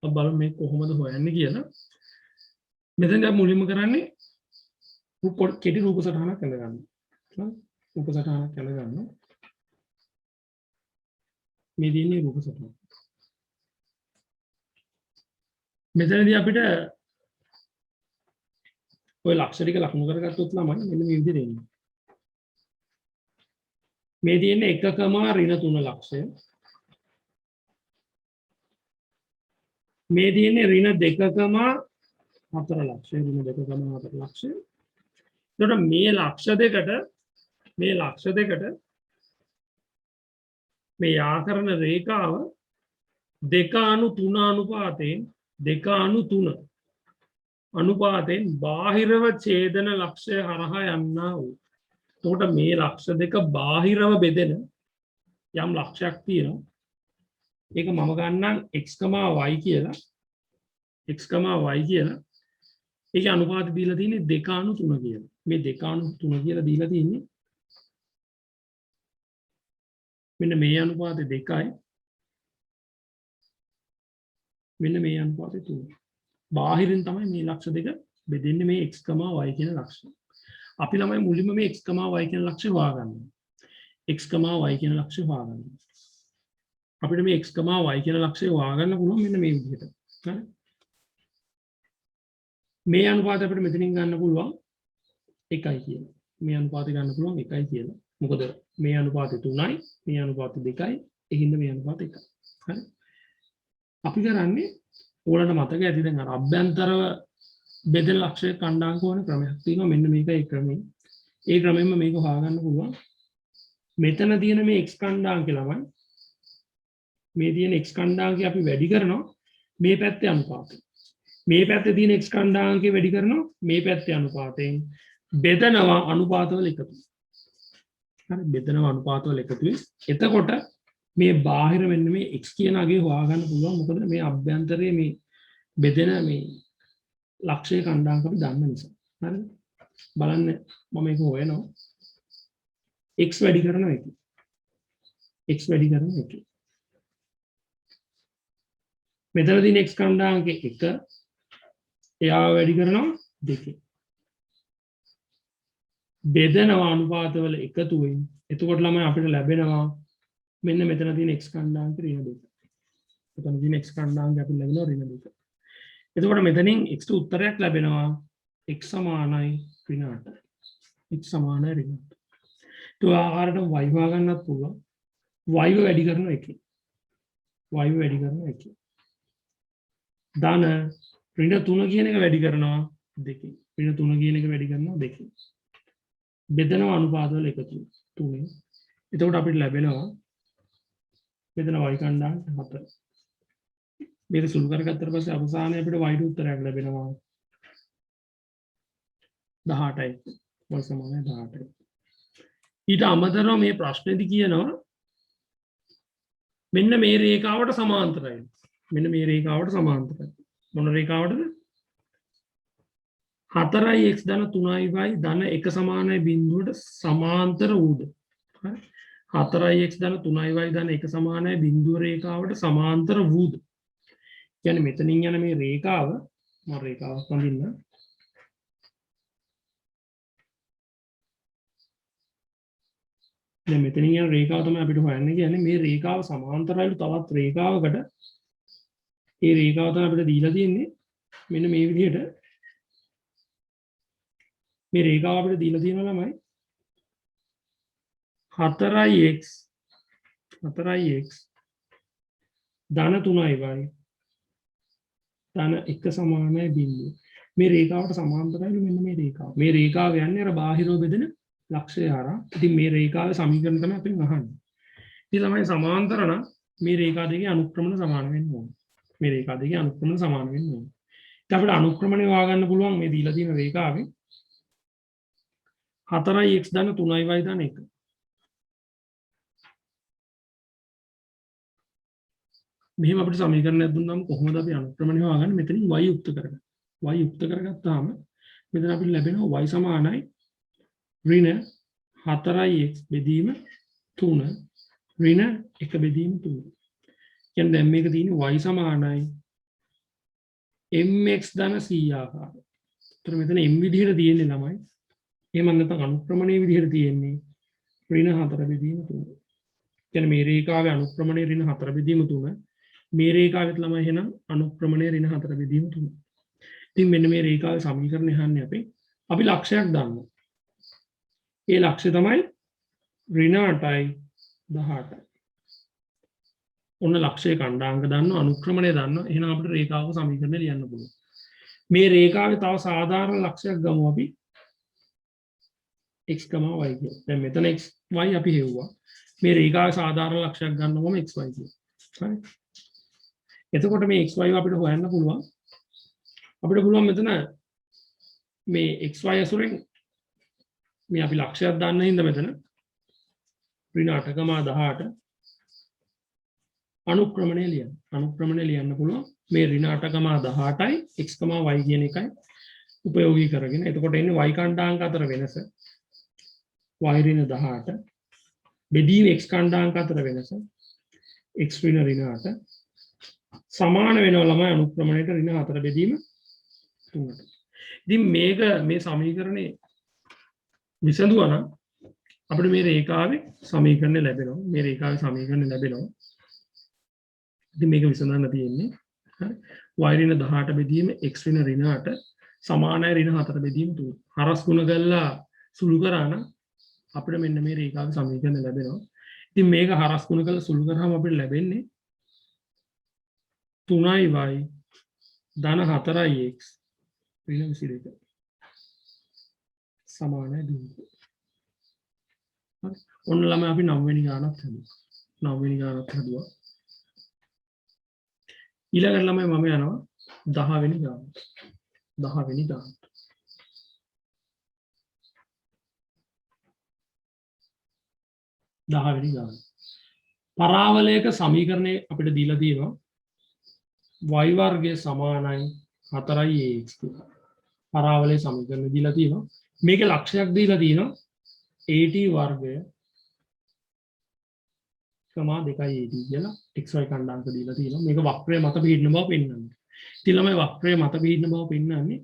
අපි බලමු මේක කොහොමද හොයන්නේ කියලා. මෙතන අපි මුලින්ම කරන්නේ කෙටි රූප සටහනක් ඇඳ ගන්න. හරි. රූප සටහනක් ඇඳ ගන්න. මේ දින්නේ රූප සටහන. මෙතනදී අපිට ඔය ලක්ෂ ටික ලකුණු කරගත්තොත් ළමයි මෙන්න මේ විදිහට එන්නේ. මේ තියෙන්නේ 1.3 ලක්ෂය. මේ තියෙන්නේ -2.4 ලක්ෂය. -2.4 ලක්ෂය. එතකොට මේ ලක්ෂ දෙකට මේ යා කරන රේඛාව 2.3 අනුපාතයෙන් බාහිරව ඡේදන ලක්ෂය හරහා යන්නා වූ. එතකොට මේ ලක්ෂ දෙක බාහිරව බෙදෙන යම් ලක්ෂයක් තියෙනවා. ඒක මම ගන්නම් x, y කියලා. x, y කියලා. ඒකේ අනුපාත දීලා තියෙන්නේ 2.3 කියලා. මේ 2.3 කියලා දීලා තියෙන්නේ මෙන්න මේ අනුපාතය 2යි. මෙන්න මේ අනුපාතය 3යි. බාහිරින් තමයි මේ ලක්ෂ දෙක බෙදෙන්නේ මේ x, y කියන ලක්ෂය. අපි ළමයි මුලින්ම මේ x, y කියන ලක්ෂය හොයාගන්නවා. x, y කියන ලක්ෂය හොයාගන්නවා. අපිට මේ x, y කියන ලක්ෂය හොයාගන්න පුළුවන් මෙන්න මේ විදිහට. හරි? මේ අනුපාතය අපිට මෙතනින් ගන්න පුළුවන් 1යි කියලා. මේ අනුපාතය ගන්න පුළුවන් 1යි කියලා. මොකද මේ අනුපාතය 3යි, මේ අනුපාතය 2යි, එහිඳ මේ අනුපාතය 1යි. හරි? අපි කරන්නේ ඕලට මතක ඇති දැන් අර අභ්‍යන්තරව බෙදෙන ලක්ෂය කණ්ඩායම් කරන ක්‍රමයක් තියෙනවා. මෙන්න මේක ඒ ක්‍රමය. ඒ ක්‍රමයෙන්ම මේක හොයාගන්න පුළුවන්. මෙතන තියෙන මේ x කණ්ඩායම් කියලාමයි මේ තියෙන x කණ්ඩායම්කේ අපි වැඩි කරනවා මේ පැත්තේ අනුපාතය. මේ පැත්තේ තියෙන x කණ්ඩායම්කේ වැඩි කරනවා මේ පැත්තේ අනුපාතයෙන්. බෙදනවා අනුපාතවල එකතු. හරි බෙදනවා අනුපාතවල එකතුයි. එතකොට මේ බාහිර වෙන්න මේ x කියන අගේ හොයාගන්න පුළුවන්. මොකද මේ අභ්‍යන්තරයේ මේ බෙදෙන මේ ලක්ෂය කණ්ඩායම් අපි දන්න නිසා. හරිද? බලන්න මම මේක හොයනවා. x වැඩි කරනවා 1. x වැඩි කරනවා 1. මෙතන තියෙන x කණ්ඩායම්කේ 1 එයාව වැඩි කරනවා 2. බෙදනවා අනුපාතවල එකතුවෙන්. එතකොට ළමයි අපිට ලැබෙනවා මෙන්න මෙතන තියෙන x කණ්ඩායම්ක ඍණ 2. මෙතන තියෙන x කණ්ඩායම්ක අපිට ලැබෙනවා ඍණ 2. එතකොට මෙතනින් x ට උත්තරයක් ලැබෙනවා x සමානයි ඍණ 8. x සමානයි ඍණ 8. તો ආරට y හොයාගන්නත් පුළුවන්. y වැඩි කරනවා 1. y වැඩි කරනවා 1. ධන ඍණ 3 කියන එක වැඩි කරනවා 2. ඍණ 3 කියන එක වැඩි කරනවා 2. බෙදනවා අනුපාතවල එකතු 3. එතකොට අපිට ලැබෙනවා මෙතන y කණ්ඩායම් 4. මේක සුළු කරගත්තට පස්සේ අවසානයේ අපිට y ට උත්තරයක් ලැබෙනවා 18යි. y සමානයි 18යි. ඊට අමතරව මේ ප්‍රශ්නේදී කියනවා මෙන්න මේ රේඛාවට සමාන්තරයි. මෙන්න මේ රේඛාවට සමාන්තරයි. මොන රේඛාවටද? 4x ධන 3y ධන 1 සමානයි බිඳුවට සමාන්තර වූද. හරි? 4x ධන 3y ධන 1 සමානයි බිඳුව රේඛාවට සමාන්තර වූද. කියන්නේ මෙතනින් යන මේ රේඛාව මම රේඛාවක් වඳින්න. දැන් මෙතනින් යන රේඛාව තමයි අපිට හොයන්න කියන්නේ. මේ රේඛාව සමාන්තරයිලු තවත් රේඛාවකට. ඒ රේඛාව තමයි අපිට දීලා තියෙන්නේ. මෙන්න මේ විදිහට මේ රේඛාව අපිට දීලා තියෙනවා ළමයි 4x ධන 3y ධන 1 සමානයි බිඳුව. මේ රේඛාවට සමාන්තරයි මෙන්න මේ රේඛාව. මේ රේඛාව යන්නේ අර බාහිරව බෙදෙන ලක්ෂය හරහා. ඉතින් මේ රේඛාවේ සමීකරණ තමයි අපි අහන්නේ. ඉතින් ළමයි සමාන්තර නම් මේ රේඛා දෙකේ අනුක්‍රමණ සමාන වෙන්න ඕනේ. මේ රේඛා දෙකේ අනුක්‍රමණ සමාන වෙන්න ඕනේ. ඉතින් අපිට අනුක්‍රමණය හොයාගන්න පුළුවන් මේ දීලා තියෙන රේඛාවේ 4x ධන 3y ධන 1. මෙහෙම අපිට සමීකරණයක් දුන්නාම කොහොමද අපි අනුක්‍රමණය හොයාගන්නේ? මෙතනින් y යුක්ත කරගන්න. y යුක්ත කරගත්තාම මෙතන අපිට ලැබෙනවා y සමානයි ඍණ 4x බෙදීම 3 ඍණ 1 බෙදීම 3. කියන්නේ දැන් මේක තියෙන්නේ y සමානයි mx ධන c ආකාරය. ඒතර මෙතන m විදිහට තියෙන්නේ ළමයි. එහෙම නැත්නම් අනුක්‍රමණයේ විදිහට තියෙන්නේ ඍණ 4 බෙදීම 3. කියන්නේ මේ රේඛාවේ අනුක්‍රමණයේ ඍණ 4 බෙදීම 3. මේ රේඛාවෙත් ළමයි එහෙනම් අනුක්‍රමණයේ ඍණ 4 බෙදීම 3. ඉතින් මෙන්න මේ රේඛාවේ සමීකරණය අහන්නේ අපි අපි ලක්ෂයක් දන්නවා. ඒ ලක්ෂය තමයි ඍණ 8යි 18යි. ඔන්න ලක්ෂයේ කණ්ඩාංක දන්නවා, අනුක්‍රමණය දන්නවා. එහෙනම් අපිට රේඛාවක සමීකරණය ලියන්න පුළුවන්. මේ රේඛාවේ තව සාධාරණ ලක්ෂයක් ගමු අපි. x, y කියලා. දැන් මෙතන x y අපි හෙව්වා. මේ රේඛාවේ සාධාරණ ලක්ෂයක් ගන්නවම x y කියලා. හරි. එතකොට මේ x y අපිට හොයන්න පුළුවන්. අපිට පුළුවන් මෙතන මේ x y ඇසුරෙන් මේ අපි ලක්ෂයක් දන්න හින්දා මෙතන ඍණ 8,18 අනුක්‍රමණය ලියන්න. අනුක්‍රමණය ලියන්න පුළුවන් මේ ඍණ 8,18යි x, y කියන එකයි උපයෝගී කරගෙන. එතකොට එන්නේ y කණ්ඩාංක අතර වෙනස y ඍණ 18 බෙදීම x කණ්ඩාංක අතර වෙනස x ඍණ 8 සමාන වෙනවා ළමයි අනුක්‍රමණයට ඍණ 4 බෙදීම 3ට. ඉතින් මේක මේ සමීකරණේ විසඳුවා නම් අපිට මේ රේඛාවේ සමීකරණය ලැබෙනවා. මේ රේඛාවේ සමීකරණය ලැබෙනවා. ඉතින් මේක විසඳන්න තියෙන්නේ හරි y ඍණ 18 බෙදීම x ඍණ 8 සමානයි ඍණ 4 බෙදීම 3. හරස් ගුණ කරලා සුළු කරා නම් අපිට මෙන්න මේ රේඛාවේ සමීකරණය ලැබෙනවා. ඉතින් මේක හරස් ගුණ කරලා සුළු කරාම අපිට ලැබෙන්නේ 3y ධන 4x ඍණ 22 සමානයි 2. හරි. ඔන්න ළමයි අපි 9 වෙනි ගානක් හදුවා. 9 වෙනි ගානක් හදුවා. ඊළඟට ළමයි මම යනවා 10 වෙනි ගානට. 10 වෙනි ගානට. 10 වෙනි ගාන. පරාවලයක සමීකරණය අපිට දීලා තියෙනවා y වර්ගය සමානයි 4ax කියලා. පරාවලයේ සමීකරණය දීලා තියෙනවා. මේකේ ලක්ෂයක් දීලා තියෙනවා at වර්ගය සමා 2at කියලා xy කණ්ඩාංක දීලා තියෙනවා. මේක වක්‍රය මත පිහිටන බව පෙන්වන්නේ. ඉතින් ළමයි වක්‍රය මත පිහිටන බව පෙන්වන්නේ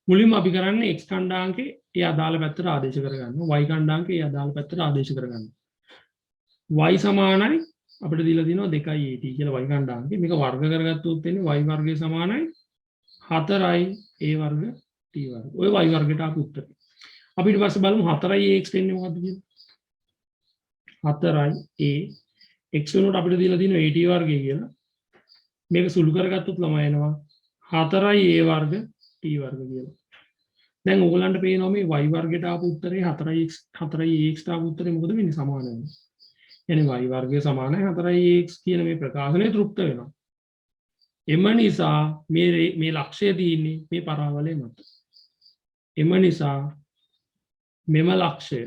මුලින්ම අපි කරන්නේ x කණ්ඩාංකේ ඒ අදාළ පැත්තට ආදේශ කරගන්නවා. y කණ්ඩාංකේ ඒ අදාළ පැත්තට ආදේශ කරගන්නවා. y සමානයි අපිට දීලා තියෙනවා 2at කියලා y කණ්ඩාංකේ. මේක වර්ග කරගත්තොත් එන්නේ y වර්ගය සමානයි 4i a වර්ග t වර්ග. ඔය y වර්ගයට ආපු උත්තරය. අපි ඊට පස්සේ බලමු 4ax වෙන්නේ මොකද්ද කියලා. 4a x වෙනුවට අපිට දීලා තියෙනවා at වර්ගය කියලා. මේක සුළු කරගත්තොත් ළමයි එනවා 4i a වර්ග t වර්ග කියලා. දැන් ඕගලන්ට පේනවා මේ y වර්ගයට ආපු උත්තරේ 4ax ට ආපු උත්තරේ මොකද වෙන්නේ සමාන වෙන්නේ. يعني y වර්ගය සමානයි 4ax කියන මේ ප්‍රකාශනය තෘප්ත වෙනවා. එම නිසා මේ ලක්ෂය තියෙන්නේ මේ පරාවලය මත. එම නිසා මෙම ලක්ෂය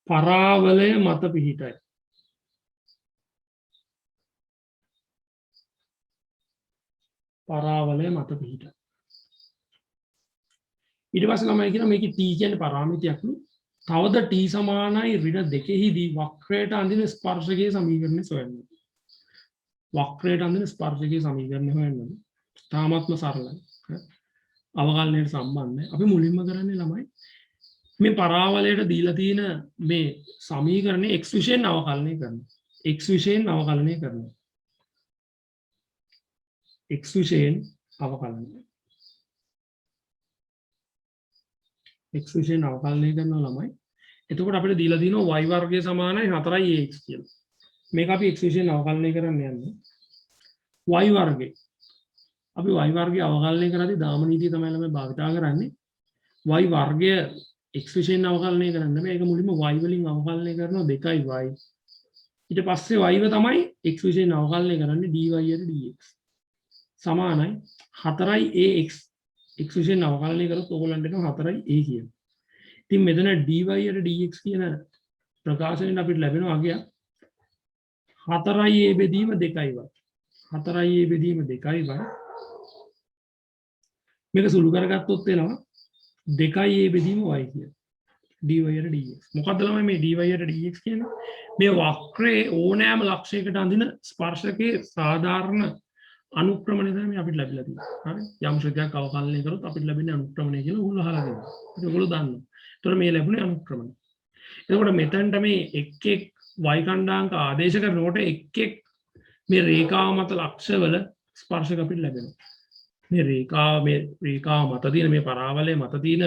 පරාවලය මත පිහිටයි. පරාවලය මත පිහිටයි. ඊට පස්සේ ළමයි කියන මේකේ t කියන්නේ පරාමිතියක්ලු. තවද t සමානයි ඍණ 2හිදී වක්‍රයට අඳින ස්පර්ශකයේ සමීකරණය සොයන්න. වක්‍රයට අඳින ස්පර්ශකයේ සමීකරණය හොයන්න. තාමත්ම සරලයි. අවකලනයට සම්බන්ධයි. අපි මුලින්ම කරන්නේ ළමයි මේ පරාවලයට දීලා තියෙන මේ සමීකරණේ x විශයෙන් අවකලනය කරනවා. x විශයෙන් අවකලනය කරනවා. x විශයෙන් අවකලනය. x විශයෙන් අවකලනය කරනවා ළමයි. එතකොට අපිට දීලා තියෙනවා y වර්ගය සමානයි 4ax කියලා. මේක අපි x විශයෙන් අවකලනය කරන්න යන්නේ. y වර්ගය. අපි y වර්ගය අවකලනය කරද්දී දාම නීතිය තමයි ළමයි භාවිතා කරන්නේ. y වර්ගය x විශයෙන් අවකලනය කරන්න මේක මුලින්ම y වලින් අවකලනය කරනවා 2y. ඊට පස්සේ y ව තමයි x විශයෙන් අවකලනය කරන්නේ dy යට dx. සමානයි 4ax x විශයෙන් අවකලනය කරොත් ඕගොල්ලන්ට එනවා 4a කියන. ඉතින් මෙතන dy යට dx කියන ප්‍රකාශනයෙන් අපිට ලැබෙනවා අගය 4a බෙදීම 2y. 4a බෙදීම 2y. මේක සුළු කරගත්තොත් එනවා 2a බෙදීම y කියලා. dy යට dx. මොකද්ද ළමයි මේ dy යට dx කියන්නේ? මේ වක්‍රයේ ඕනෑම ලක්ෂයකට අඳින ස්පර්ශකයේ සාධාරණ අනුක්‍රමණය තමයි අපිට ලැබිලා තියෙන්නේ. හරි? යම් ශකයක් අවකලනය කරොත් අපිට ලැබෙන්නේ අනුක්‍රමණය කියලා ඕගොල්ලෝ අහලා තියෙනවා. ඒක ඕගොල්ලෝ දන්නවා. ඒතකොට මේ ලැබුණේ අනුක්‍රමණය. එතකොට මෙතනට මේ එක් එක් y කණ්ඩාංක ආදේශ කරනකොට එක් එක් මේ රේඛාව මත ලක්ෂවල ස්පර්ශක අපිට ලැබෙනවා. මේ රේඛාව මත තියෙන මේ පරාවලය මත තියෙන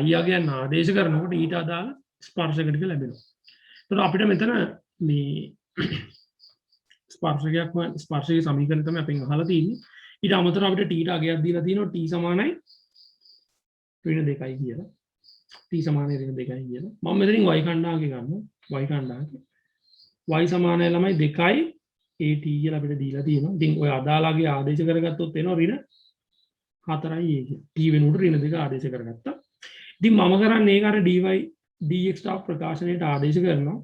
y අගයන් ආදේශ කරනකොට ඊට අදාළ ස්පර්ශක ටික ලැබෙනවා. ඒතකොට අපිට මෙතන මේ ස්පර්ශයේ සමීකරණ තමයි අපෙන් අහලා තියෙන්නේ. ඊට අමතරව අපිට t ට අගයක් දීලා තියෙනවා t සමානයි ඍණ 2යි කියලා. t සමානයි ඍණ 2යි කියලා. මම මෙතනින් y කණ්ඩායමක ගන්නවා. y කණ්ඩායමක y සමානයි ළමයි 2යි at කියලා අපිට දීලා තියෙනවා. ඉතින් ඔය අදාළගේ ආදේශ කරගත්තොත් එනවා ඍණ 4යි a කියලා. t වෙනුවට ඍණ 2 ආදේශ කරගත්තා. ඉතින් මම කරන්නේ ඒක අර dy dx තාව ප්‍රකාශනයට ආදේශ කරනවා.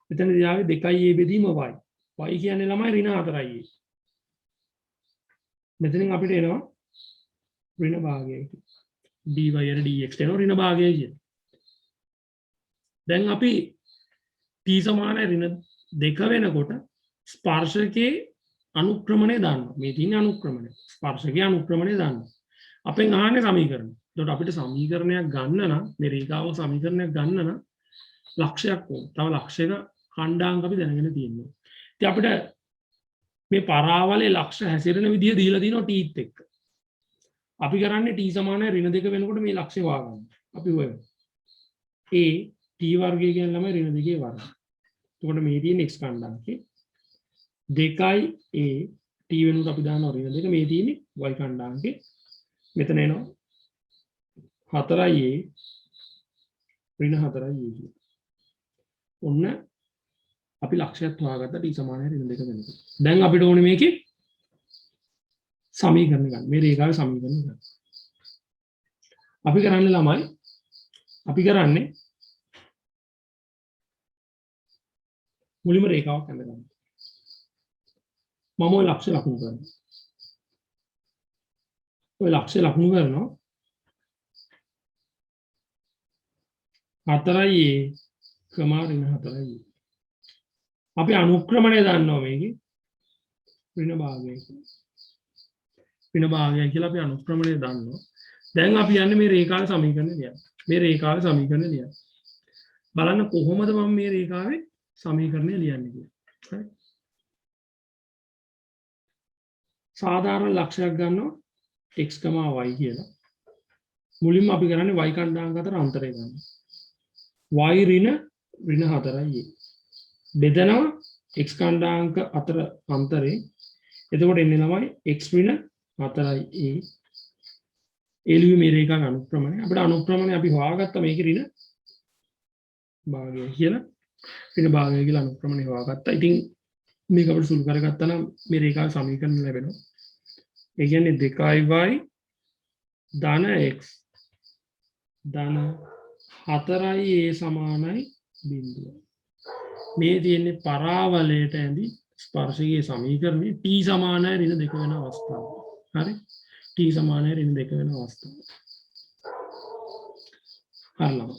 මෙතනදී ආවේ 2යි a බෙදීම y. y කියන්නේ ළමයි ඍණ 4යි a. මෙතනින් අපිට එනවා ඍණ භාගයයි. dy අර dx එනවා ඍණ භාගයයි කියන. දැන් අපි t සමානයි ඍණ 2 වෙනකොට ස්පර්ශකයේ අනුක්‍රමණය දානවා. මේ තියෙන අනුක්‍රමණය. ස්පර්ශකයේ අනුක්‍රමණය දානවා. අපෙන් අහන්නේ සමීකරණ. එතකොට අපිට සමීකරණයක් ගන්න නම් මේ රේඛාව සමීකරණයක් ගන්න නම් ලක්ෂයක් ඕන. තව ලක්ෂයක ඛණ්ඩාංක අපි දැනගෙන තියෙනවා. ඉතින් අපිට මේ පරාවලේ ලක්ෂ හැසිරෙන විදිය දීලා දිනවා t ත් එක්ක. අපි කරන්නේ t සමානයි ඍණ 2 වෙනකොට මේ ලක්ෂය හොයාගන්න. අපි හොයමු. a t වර්ගය කියන්නේ ළමයි ඍණ 2 වර්ගය. එතකොට මේ තියෙන x ඛණ්ඩාංකේ 2යි a t වෙනුවට අපි දානවා ඍණ 2 මේ තියෙන්නේ y ඛණ්ඩාංකේ. මෙතන එනවා 4යි a ඍණ 4යි a කියලා. ඔන්න අපි ලක්ෂයක් හොයාගත්තා t සමානයි ඍණ 2 වෙනකොට. දැන් අපිට ඕනේ මේකේ සමීකරණ ගන්න. මේ රේඛාවේ සමීකරණ ගන්න. අපි කරන්නේ ළමයි අපි කරන්නේ මුලින්ම රේඛාවක් අඳගන්න. මම ওই ලක්ෂ්‍ය ලකුණු කරනවා. ওই ලක්ෂ්‍ය ලකුණු කරනවා 4යි a ක්‍රමාරින 4යි. අපි අනුක්‍රමණය දන්නවා මේකේ ඍණ භාගය. ඍණ භාගය කියලා අපි අනුක්‍රමණය දන්නවා. දැන් අපි යන්නේ මේ රේඛාවේ සමීකරණය ලියන්න. මේ රේඛාවේ සමීකරණය ලියන්න. බලන්න කොහොමද මම මේ රේඛාවේ සමීකරණය ලියන්නේ කියලා. හරි. සාධාරණ ලක්ෂයක් ගන්නවා x, y කියලා. මුලින්ම අපි කරන්නේ y කණ්ඩායම් අතර අන්තරය ගන්න. y ඍණ 4යි a. බෙදනවා x කණ්ඩායම් අතර අන්තරේ. එතකොට එන්නේ ළමයි x ඍණ 4යි a. එළිය මේ රේඛාවේ අනුක්‍රමණය. අපිට අනුක්‍රමණය අපි හොයාගත්ත මේකේ ඍණ භාගය කියලා. ඍණ භාගය කියලා අනුක්‍රමණය හොයාගත්තා. ඉතින් මේක අපිට සුළු කරගත්තා නම් මේ රේඛාවේ සමීකරණ ලැබෙනවා. ඒ කියන්නේ 2y ධන x ධන 4යි a සමානයි බිඳුව. මේ තියෙන්නේ පරාවලයට ඇඳි ස්පර්ශකයේ සමීකරණේ t සමානයි ඍණ 2 වෙන අවස්ථාව. හරි. t සමානයි ඍණ 2 වෙන අවස්ථාව. හරිනම්